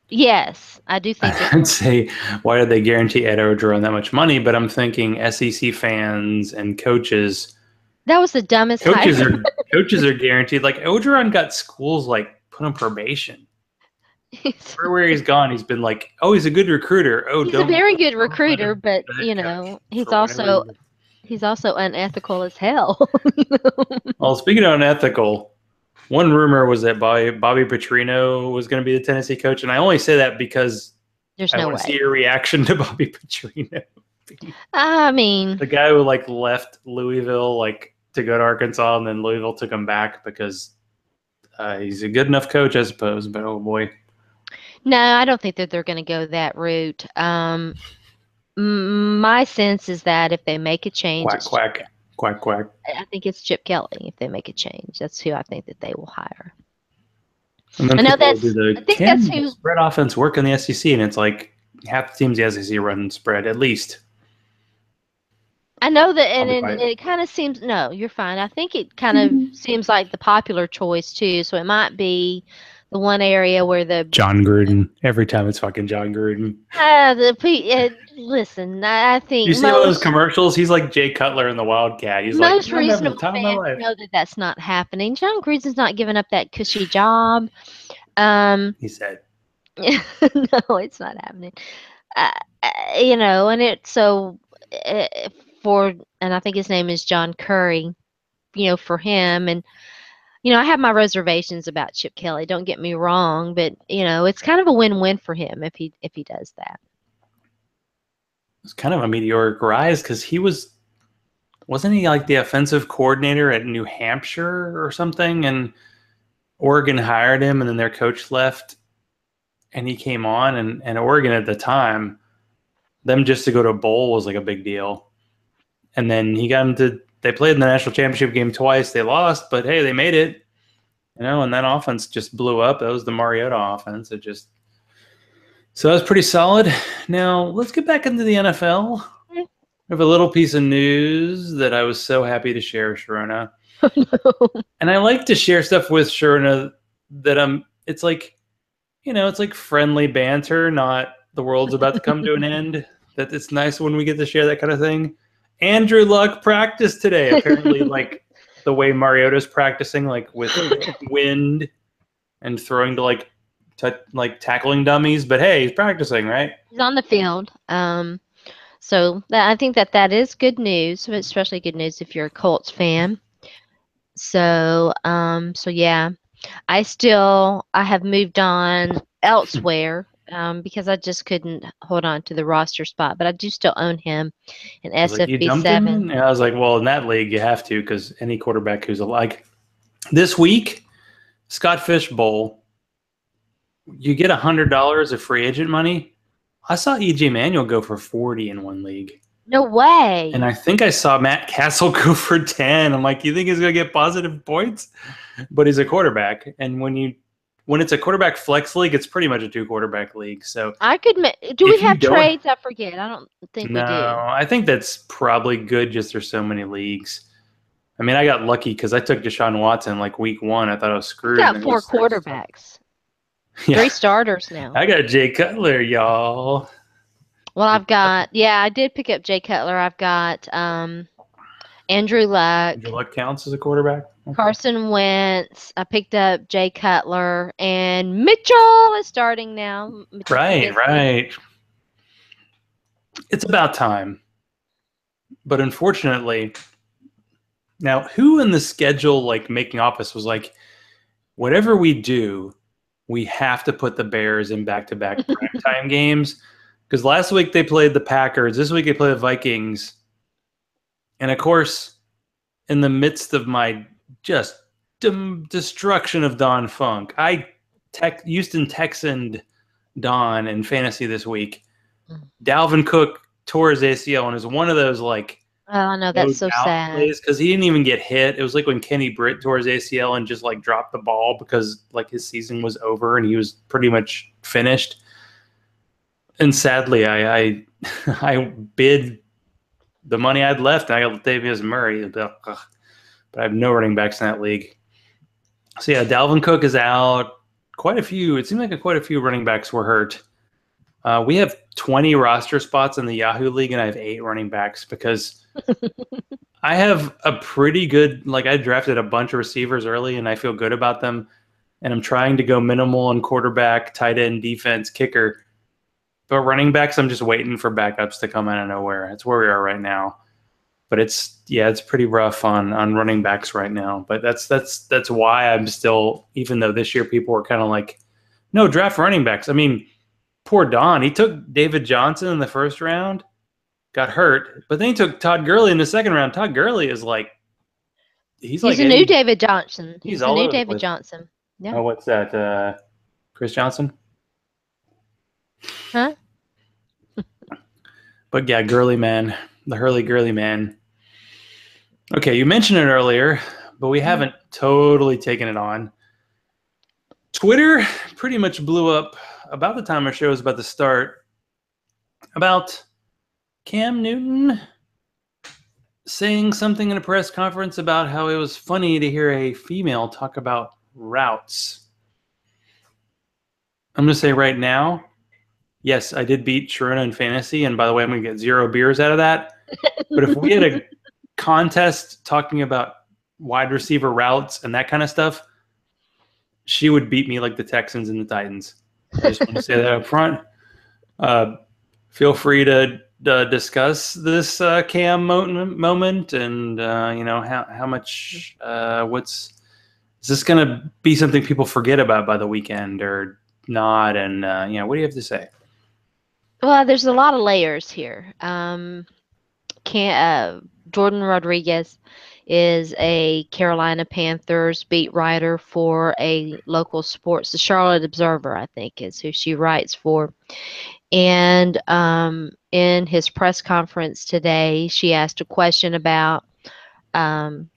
yes, I do think that I'd say, why did they guarantee Ed Ogeron that much money? But I'm thinking SEC fans and coaches. that was the dumbest hire. Coaches are guaranteed. Like Ogeron got schools like put on probation. Everywhere he's gone, he's been like, "Oh, he's a good recruiter. Oh, He's a don't very good let recruiter, him but be the head coach he's for whatever also reason." he's also unethical as hell. Well, speaking of unethical, one rumor was that Bobby Petrino was going to be the Tennessee coach, and I only say that because There's I no want to see way. your reaction to Bobby Petrino. I mean, The guy who like left Louisville like to go to Arkansas, and then Louisville took him back because he's a good enough coach, I suppose. But oh boy, no, I don't think that they're going to go that route. My sense is that if they make a change, quack quack quack quack. I think it's Chip Kelly. If they make a change, that's who I think that they will hire. And then I know people will do I the think that's can who. spread offense work in the SEC, and it's like half the teams in the SEC run spread at least. I know that, I'll and, be and quiet. it kind of seems. No, you're fine. I think it kind of seems like the popular choice too. So it might be the one area where John Gruden. Every time it's fucking John Gruden. listen. I You think see all those commercials? He's like Jay Cutler in the Wildcat. He's like, most I'm having the reasonable time of my fans life. know that that's not happening. John Gruden's not giving up that cushy job. He said. No, it's not happening. Uh, and it's so uh, for, and I think his name is John Curry. For him, and I have my reservations about Chip Kelly. Don't get me wrong, but it's kind of a win-win for him if he does that. It's kind of a meteoric rise because wasn't he like the offensive coordinator at New Hampshire or something? And Oregon hired him, and then their coach left, and he came on, and Oregon at the time, them just to go to a bowl was like a big deal. And then they played in the national championship game twice. They lost, but hey, they made it. And that offense just blew up. That was the Mariota offense. So that was pretty solid. Now let's get back into the NFL. I have a little piece of news that I was so happy to share, Sharona. And I like to share stuff with Sharona that it's like, it's like friendly banter, not the world's about to come to an end. That it's nice when we get to share that kind of thing. Andrew Luck practiced today. Apparently, like the way Mariota's practicing, like with wind and throwing to like tackling dummies. But hey, he's practicing, right? He's on the field. So I think that is good news, especially good news if you're a Colts fan. So yeah, I have moved on elsewhere because I just couldn't hold on to the roster spot, but I do still own him in SFB7. Yeah, I was like, well, in that league you have to, because any quarterback who's like this week, Scott Fish Bowl, you get $100 of free agent money. I saw EJ Manuel go for 40 in one league. No way. And I think I saw Matt Castle go for 10. I'm like, you think he's going to get positive points? But he's a quarterback. And when it's a quarterback flex league, it's pretty much a 2-quarterback league. So do we have trades? I forget. I don't think we do. No, I think that's probably good. Just there's so many leagues. I mean, I got lucky because I took Deshaun Watson like week 1. I thought I was screwed. You got 4 quarterbacks. Yeah. 3 starters now. I got Jay Cutler, y'all. Well, I did pick up Jay Cutler. I've got Andrew Luck. Andrew Luck counts as a quarterback? Okay. Carson Wentz. I picked up Jay Cutler. And Mitchell is starting now. Right. It's about time. But unfortunately, now who in the schedule, like making office, was like, whatever we do, we have to put the Bears in back-to-back primetime games. Because last week they played the Packers. This week they play the Vikings. And, of course, in the midst of my just destruction of Don Funk, I Houston Texaned Don in fantasy this week. Dalvin Cook tore his ACL and is one of those, like, oh, no, that's so sad. Because he didn't even get hit. It was like when Kenny Britt tore his ACL and just, like, dropped the ball because, like, his season was over and he was pretty much finished. And sadly, I bid the money I'd left, and I got Latavius Murray. But I have no running backs in that league. So, yeah, Dalvin Cook is out. It seemed like quite a few running backs were hurt. We have 20 roster spots in the Yahoo League, and I have 8 running backs because I have a pretty good – like, I drafted a bunch of receivers early, and I feel good about them. And I'm trying to go minimal on quarterback, tight end, defense, kicker. But running backs, I'm just waiting for backups to come out of nowhere. That's where we are right now. But it's pretty rough on running backs right now. But that's why I'm still, even though this year people were kind of like, no, draft running backs. I mean, poor Don. He took David Johnson in the first round, got hurt, but then he took Todd Gurley in the second round. Todd Gurley is like, he's like a new David Johnson. He's a new David Johnson. Yeah. Oh, what's that? Chris Johnson? Huh? But yeah, Gurley man, the Hurley-Gurley man. Okay, you mentioned it earlier, but we haven't totally taken it on. Twitter pretty much blew up about the time our show was about to start about Cam Newton saying something in a press conference about how it was funny to hear a female talk about routes. I'm going to say right now, yes, I did beat Sharona in fantasy, and by the way, I'm going to get 0 beers out of that. But if we had a contest talking about wide receiver routes and that kind of stuff, she would beat me like the Texans and the Titans. I just want to say that up front. Uh, Feel free to discuss this Cam moment, and how much what's is this going to be something people forget about by the weekend or not? And what do you have to say? Well, there's a lot of layers here. Jordan Rodriguez is a Carolina Panthers beat writer for a local sports, the Charlotte Observer, I think is who she writes for. And in his press conference today, she asked a question about, and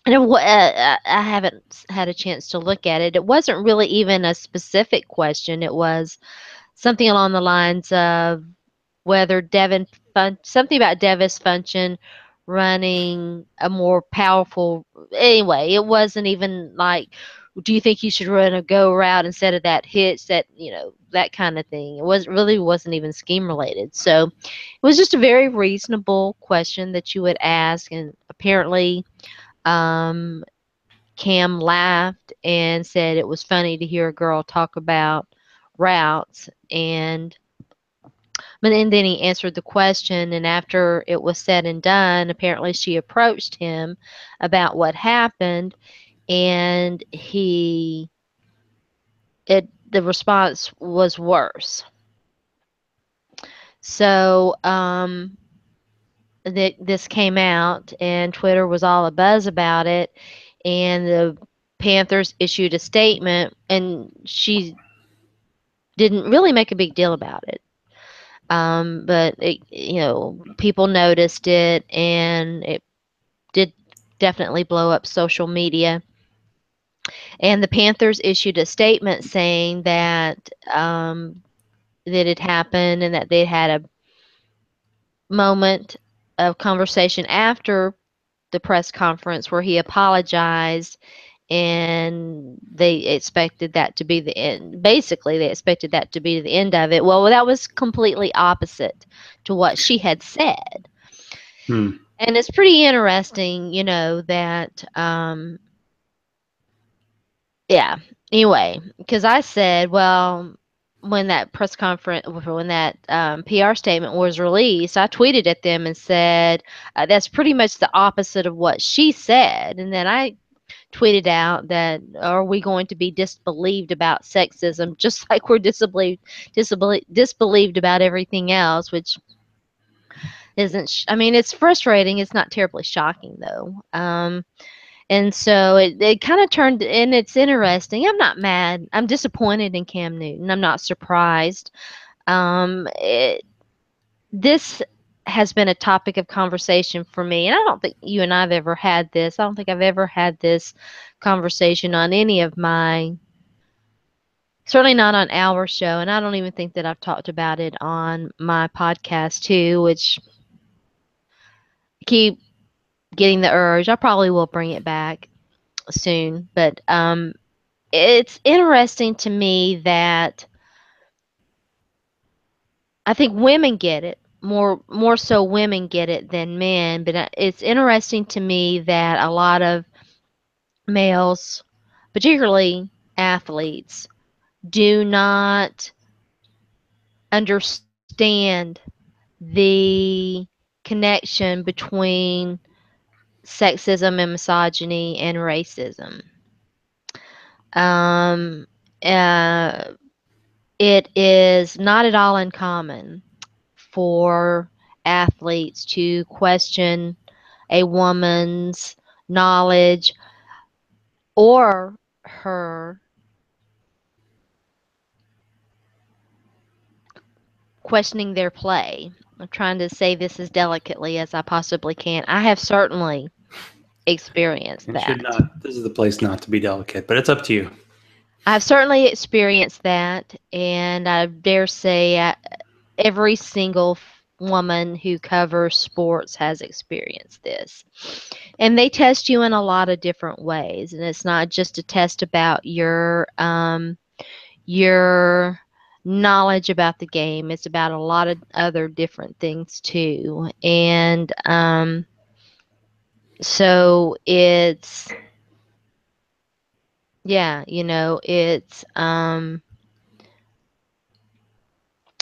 I haven't had a chance to look at it. It wasn't really even a specific question. It was something along the lines of whether something about Devis Function running a more powerful. Anyway, it wasn't even like, do you think you should run a go route instead of that hitch, that kind of thing. Wasn't even scheme related. So it was just a very reasonable question that you would ask, and apparently um, Cam laughed and said it was funny to hear a girl talk about routes. And then he answered the question, and after it was said and done, apparently she approached him about what happened, and the response was worse. So this came out, and Twitter was all abuzz about it, and the Panthers issued a statement, and she didn't really make a big deal about it. But people noticed it, and it did definitely blow up social media. And the Panthers issued a statement saying that it happened and that they had a moment of conversation after the press conference where he apologized, and they expected that to be the end. Basically, they expected that to be the end of it. Well, that was completely opposite to what she had said. Hmm. And it's pretty interesting, that yeah. Anyway, because I said, well, when that PR statement was released, I tweeted at them and said, that's pretty much the opposite of what she said. And then I tweeted out that, are we going to be disbelieved about sexism just like we're disbelieved about everything else, which isn't, I mean, it's frustrating. It's not terribly shocking, though. And so it kind of turned, and it's interesting. I'm not mad. I'm disappointed in Cam Newton. I'm not surprised. Um, it, this has been a topic of conversation for me, and I don't think you and I have ever had this. I don't think I've ever had this conversation on any of certainly not on our show, and I don't even think that I've talked about it on my podcast too, which I keep getting the urge. I probably will bring it back soon, but it's interesting to me that I think women get it more so women get it than men, but it's interesting to me that a lot of males, particularly athletes, do not understand the connection between sexism and misogyny and racism. Um, uh, it is not at all uncommon for athletes to question a woman's knowledge or her questioning their play. I'm trying to say this as delicately as I possibly can. I have certainly experienced It should that. not. This is the place not to be delicate, but it's up to you. I've certainly experienced that, and I dare say every single woman who covers sports has experienced this. And they test you in a lot of different ways, and it's not just a test about your knowledge about the game. It's about a lot of other different things too. And so it's yeah, it's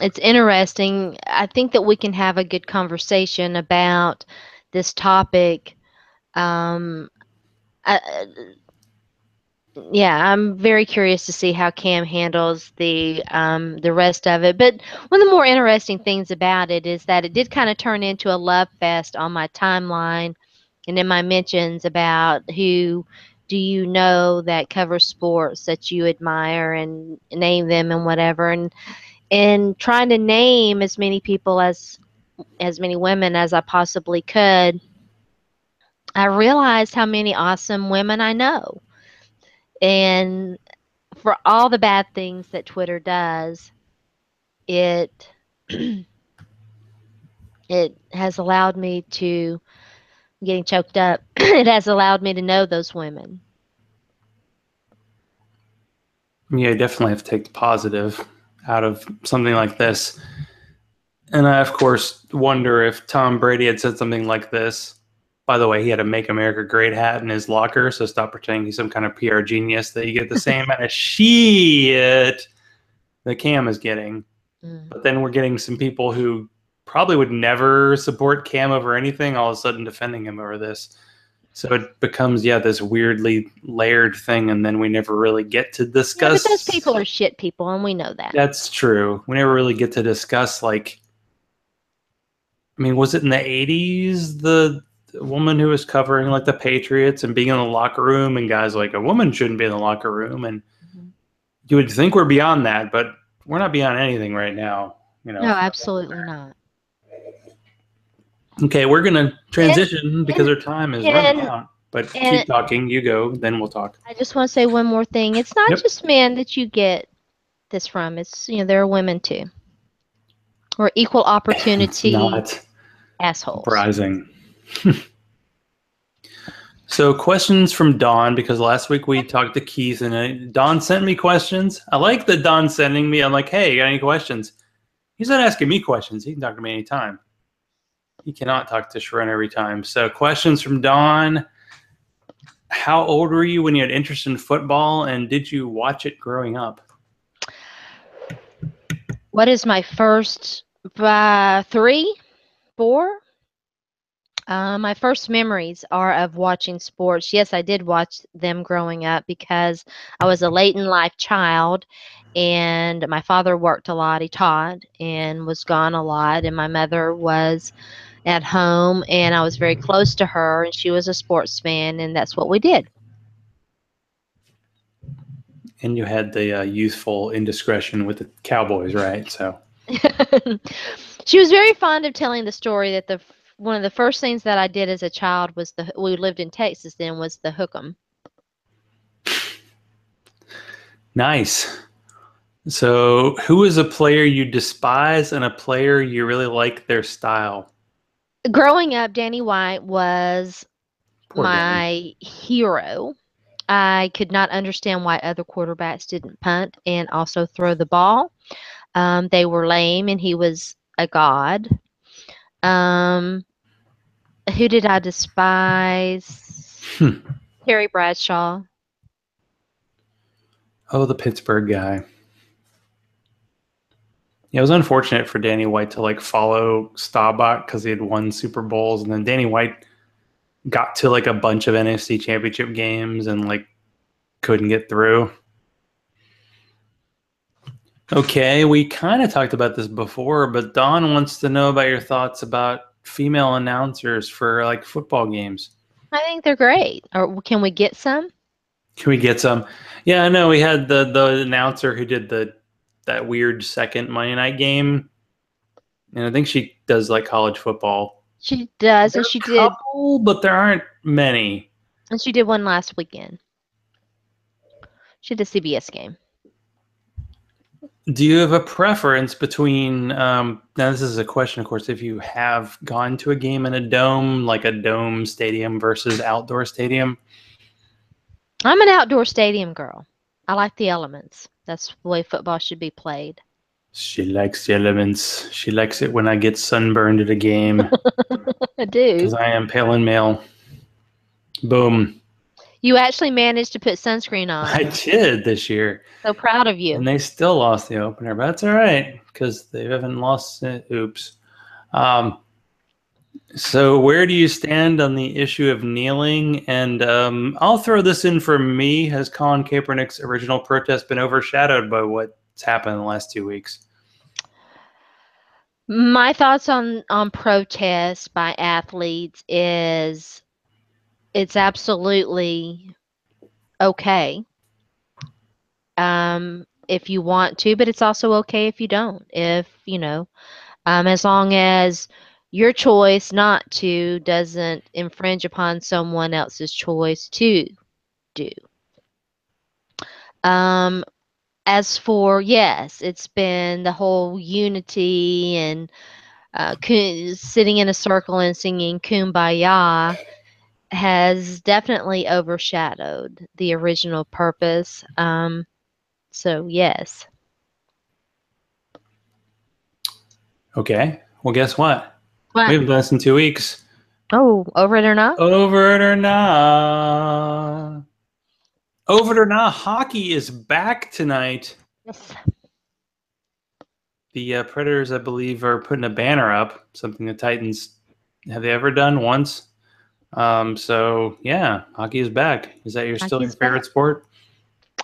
It's interesting. I think that we can have a good conversation about this topic. Um, I, yeah, I'm very curious to see how Cam handles the rest of it. But one of the more interesting things about it is that it did kind of turn into a love fest on my timeline and in my mentions about who do you know that cover sports that you admire and name them and whatever, and trying to name as many women as I possibly could. I realized how many awesome women I know. And for all the bad things that Twitter does, it it has allowed me to getting choked up. It has allowed me to know those women. Yeah, you definitely have to take the positive out of something like this. And I, of course, wonder if Tom Brady had said something like this. By the way, he had a Make America Great hat in his locker, so stop pretending he's some kind of PR genius that you get the same amount of shit that Cam is getting. Mm. But then we're getting some people who probably would never support Cam over anything, all of a sudden defending him over this. So it becomes, this weirdly layered thing, and then we never really get to Yeah, but those discuss. people are shit people, and we know that. That's true. We never really get to discuss, like, I mean, was it in the 80s, the woman who was covering, like, the Patriots and being in the locker room, and guys like, a woman shouldn't be in the locker room, and Mhm. you would think we're beyond that, but we're not beyond anything right now, No, absolutely not. Okay, we're going to And transition because and our time is running and out. But and keep talking. You go, then we'll talk. I just want to say one more thing. It's not Yep. just men that you get this from. It's there are women too. Or equal It's opportunity not assholes. surprising. So, questions from Dawn, because last week we talked to Keith and Dawn sent me questions. I like that Dawn sending me. I'm like, hey, you got any questions? He's not asking me questions. He can talk to me anytime. He cannot talk to Sharon every time. So, questions from Dawn. How old were you when you had interest in football, and did you watch it growing up? What is my first 3, 4? My first memories are of watching sports. Yes, I did watch them growing up because I was a late in life child and my father worked a lot. He taught and was gone a lot, and my mother was at home, and I was very close to her, and she was a sports fan, and that's what we did. And you had the youthful indiscretion with the Cowboys, right? So She was very fond of telling the story that the one of the first things that I did as a child was we lived in Texas then was the hook 'em. nice. So, who is a player you despise and a player you really like their style? Growing up, Danny White was Poor Danny. my hero. I could not understand why other quarterbacks didn't punt and also throw the ball. They were lame, and he was a god. Um, who did I despise? Hmm. Terry Bradshaw. Oh, the Pittsburgh guy. Yeah, it was unfortunate for Danny White to like follow Staubach because he had won Super Bowls, and then Danny White got to like a bunch of NFC Championship games and like couldn't get through. Okay, we kind of talked about this before, but Don wants to know about your thoughts about female announcers for like football games. I think they're great. Or can we get some? Can we get some? Yeah, I know we had the announcer who did that weird second Monday night game, and I think she does like college football. She does, There are and a couple, but there aren't many. she did one last weekend. She did a CBS game. Do you have a preference between? Now, this is a question, of course. If you have gone to a game in a dome, like a dome stadium versus outdoor stadium, I'm an outdoor stadium girl. I like the elements. That's the way football should be played. she likes the elements. She likes it when I get sunburned at a game I do. because I am pale and male. Boom. You actually managed to put sunscreen I on. did this year. So proud of And you. they still lost the opener, but that's all right because they haven't lost. Oops. Um, so where do you stand on the issue of kneeling? And I'll throw this in for me. Has Colin Kaepernick's original protest been overshadowed by what's happened in the last 2 weeks? My thoughts on protests by athletes is it's absolutely okay if you want to, but it's also okay if you don't. If as long as your choice not to doesn't infringe upon someone else's choice to do. Um, as for yes, it's been the whole unity and sitting in a circle and singing "Kumbaya" has definitely overshadowed the original purpose. So yes. Okay. Well, guess what? We What? have less than 2 weeks. Oh, over it or not? Over it or not. Over it or not. Hockey is back tonight. Yes. The Predators, I believe, are putting a banner up. Something the Titans have they ever done once? So yeah, hockey is back. Is that still your Hockey's back. favorite sport?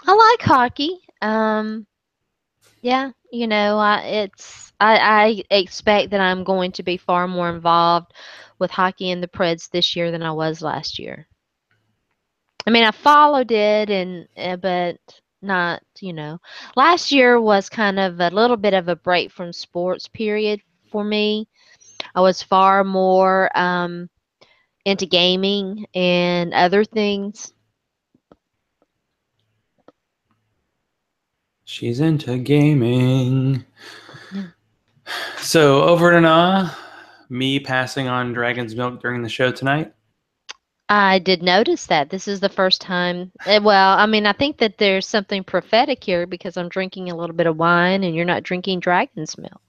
I like hockey. Yeah, I expect that I'm going to be far more involved with hockey and the Preds this year than I was last year. I mean, I followed it and but not, last year was kind of a little bit of a break from sports period for me. I was far more into gaming and other things. She's into gaming. Yeah. So over to nah, me passing on Dragon's Milk during the show tonight. I did notice that. This is the first time. Well, I mean, I think that there's something prophetic here because I'm drinking a little bit of wine and you're not drinking dragon's milk.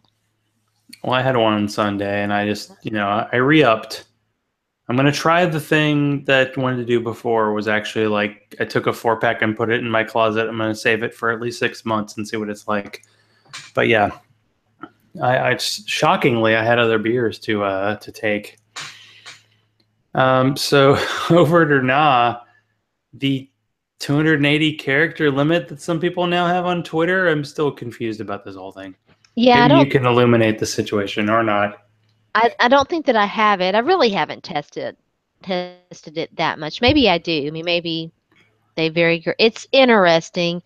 Well, I had one on Sunday, and I just, I re-upped. I'm gonna try the thing that I wanted to do before. Was actually like I took a 4-pack and put it in my closet. I'm gonna save it for at least 6 months and see what it's like. But yeah, I shockingly I had other beers to take. So over it or nah, the 280 character limit that some people now have on Twitter. I'm still confused about this whole thing. Yeah, Maybe you can illuminate the situation or not. I don't think that I have it. I really haven't tested it that much. Maybe I do. I mean, maybe they it's interesting.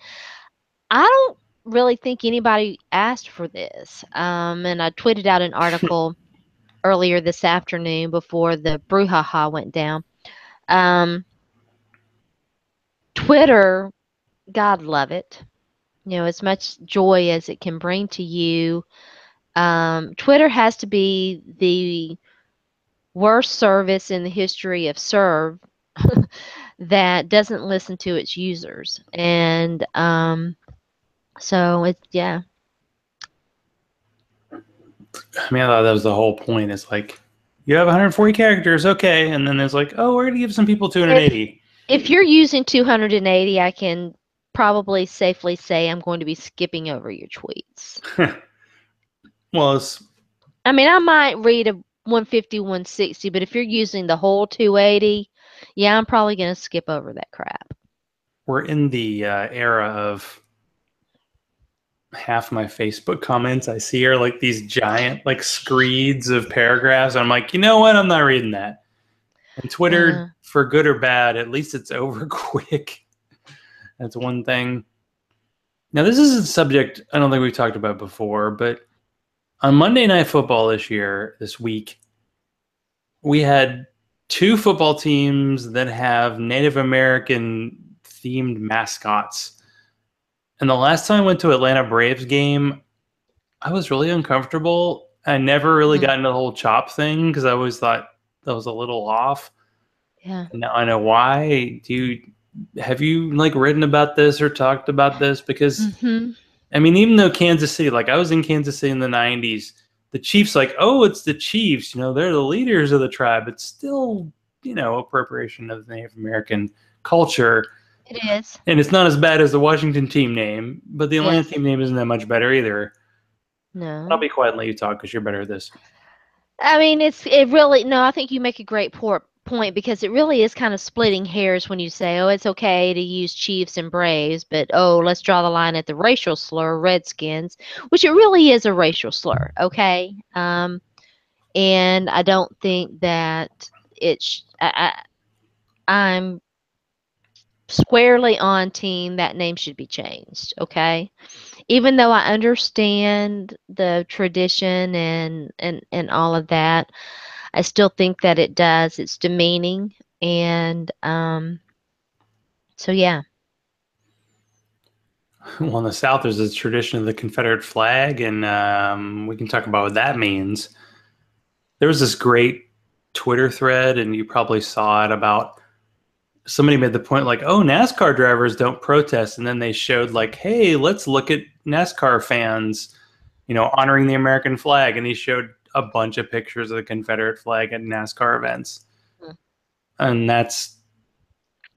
I don't really think anybody asked for this. And I tweeted out an article earlier this afternoon before the brouhaha went down. Um, Twitter, God love it. As much joy as it can bring to you. Twitter has to be the worst service in the history of serve that doesn't listen to its users. And so it's, yeah. I mean, I thought that was the whole point. It's like you have 140 characters, okay, and then there's like, oh, we're gonna give some people If 280. if you're using 280, I can probably safely say I'm going to be skipping over your tweets. Well, it's I mean, I might read a 150, 160, but if you're using the whole 280, yeah, I'm probably going to skip over that crap. we're in the era of half my Facebook comments I see are like these giant like screeds of paragraphs. I'm like, you know what? I'm not reading that. And Twitter, for good or bad, at least it's over quick. That's one thing. Now, this is a subject I don't think we've talked about before, but on Monday Night Football this week, we had two football teams that have Native American themed mascots. And the last time I went to Atlanta Braves game, I was really uncomfortable. I never really got into the whole chop thing because I always thought that was a little off. Yeah. And now I know why. Have you like written about this or talked about this? Because Mm-hmm. I mean, even though Kansas City, like I was in Kansas City in the 90s, the Chiefs, like, oh, it's the Chiefs, they're the leaders of the tribe. It's still, appropriation of the Native American culture. It is. And it's not as bad as the Washington team name, but the Atlanta Yes. team name isn't that much better either. I'll No. be quiet and let you talk because you're better at this. I mean, it really, no, I think you make a great point because it really is kind of splitting hairs when you say, oh, it's okay to use Chiefs and Braves, but oh, let's draw the line at the racial slur, Redskins, which it really is a racial slur, okay? And I don't think that I'm squarely on team that name should be changed, okay? Even though I understand the tradition and all of that, I still think that it's demeaning. And so, yeah. Well, in the South, there's this tradition of the Confederate flag, and we can talk about what that means. There was this great Twitter thread, and you probably saw it, about somebody made the point like, oh, NASCAR drivers don't protest. And then they showed like, hey, let's look at NASCAR fans, honoring the American flag. And he showed a bunch of pictures of the Confederate flag at NASCAR events. And that's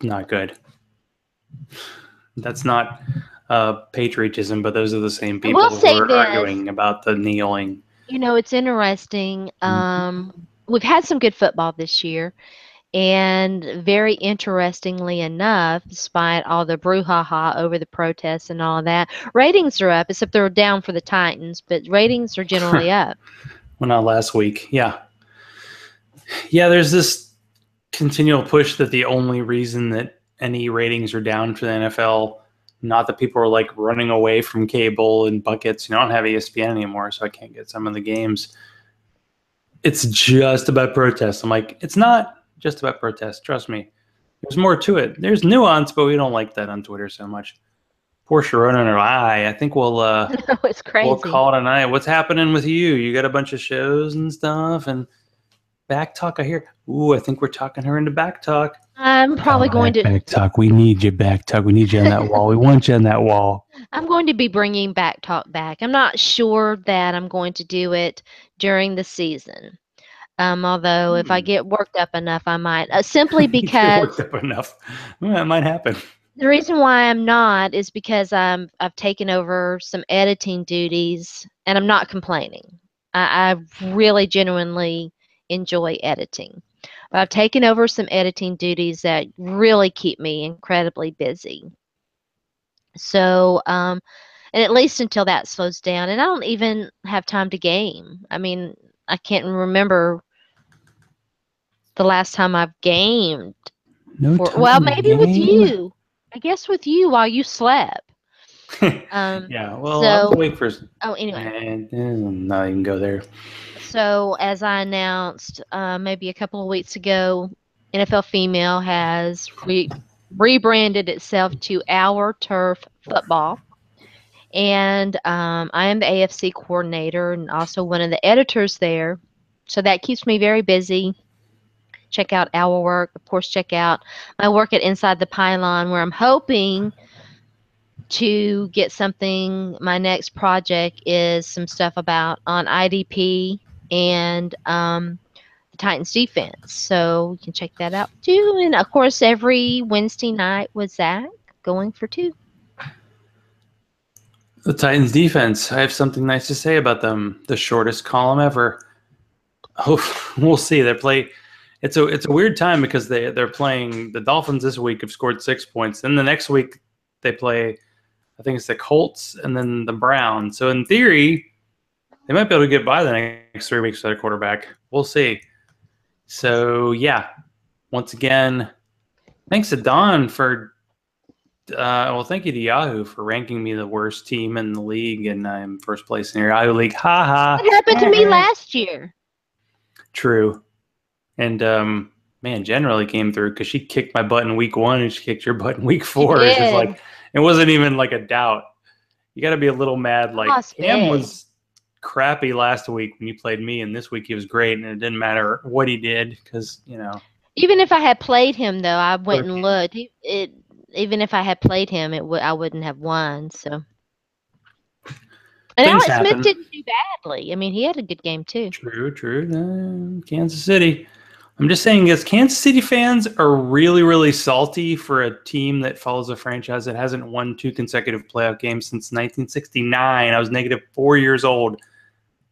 not good. That's not patriotism, but those are the same I will people who say are this, arguing about the kneeling. it's interesting. We've had some good football this year. And very interestingly enough, despite all the brouhaha over the protests and all of that, ratings are up, except they're down for the Titans, but ratings are generally up. Well, not last week. Yeah. Yeah, there's this continual push that the only reason that any ratings are down for the NFL, not that people are like running away from cable and buckets. I don't have ESPN anymore, so I can't get some of the games. It's just about protests. I'm like, it's not just about protests. Trust me. There's more to it. There's nuance, but we don't like that on Twitter so much. Poor Sharona and I think we'll It's crazy. we'll call it a night. What's happening with you? You got a bunch of shows and stuff, and back talk. I hear. Ooh, I think we're talking her into back talk. I'm probably going to back talk. We need you back talk. We need you on that wall. We want you on that wall. I'm going to be bringing back talk back. I'm not sure that I'm going to do it during the season. Although if I get worked up enough, I might. Simply If you get because worked up enough, well, that might happen. the reason why I'm not is because I've taken over some editing duties, and I'm not complaining. I really genuinely enjoy editing. But I've taken over some editing duties that really keep me incredibly busy. So, and at least until that slows down, and I don't even have time to game. I mean, I can't remember the last time I've gamed. Well, maybe with you. I guess with you while you slept. Yeah, well, I was awake for. Oh, anyway. Not even go there. So, as I announced maybe a couple of weeks ago, NFL Female has rebranded itself to Our Turf Football. And I am the AFC coordinator and also one of the editors there. So that keeps me very busy. Check out our work. Of course, check out my work at Inside the Pylon, where I'm hoping to get something. My next project is some stuff about on IDP and the Titans defense. So you can check that out too. And of course, every Wednesday night with Zach going for 2. The Titans defense. I have something nice to say about them. The shortest column ever. Oh, we'll see. It's a weird time because they're playing the Dolphins this week. Have scored 6 points. Then the next week they play, I think it's the Colts and then the Browns. So in theory, they might be able to get by the next 3 weeks without a quarterback. We'll see. So yeah, once again, thanks to Don for. Well, thank you to Yahoo for ranking me the worst team in the league, and I'm first place in your Yahoo league. Ha ha. It happened to me last year. True. And man, generally came through because she kicked my butt in week 1 and she kicked your butt in week 4. It's just like it wasn't even like a doubt. You got to be a little mad. Like Cam was crappy last week when you played me, and this week he was great, and it didn't matter what he did because Even if I had played him, though, I went and looked. Even if I had played him, I wouldn't have won. So, and Alex Smith didn't do badly. I mean, he had a good game too. True. Kansas City. I'm just saying, as Kansas City fans are really, really salty for a team that follows a franchise that hasn't won 2 consecutive playoff games since 1969. I was negative 4 years old.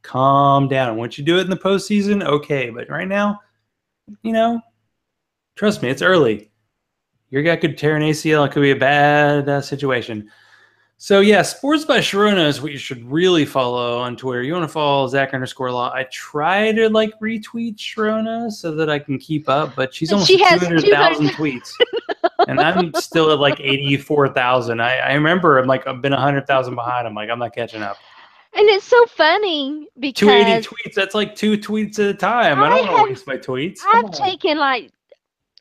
Calm down. Once you do it in the postseason, okay. But right now, trust me, it's early. Your guy could tear an ACL. It could be a bad situation. So, yeah, Sports by Sharona is what you should really follow on Twitter. You want to follow Zach_Law. I try to, retweet Sharona so that I can keep up, but she's almost She has 200,000 tweets. And I'm still at, 84,000. I remember I've been 100,000 behind. I'm not catching up. And it's so funny because 280 tweets, that's 2 tweets at a time. I don't want to waste my tweets. I've taken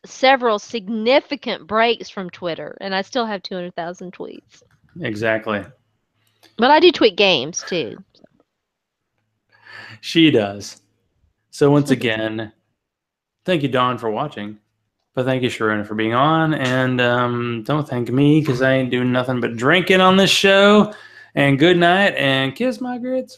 several significant breaks from Twitter, and I still have 200,000 tweets. Exactly. But I do tweet games too. She does. So once again, thank you, Dawn, for watching. But thank you, Sharona, for being on. And don't thank me because I ain't doing nothing but drinking on this show. And good night and kiss my grits.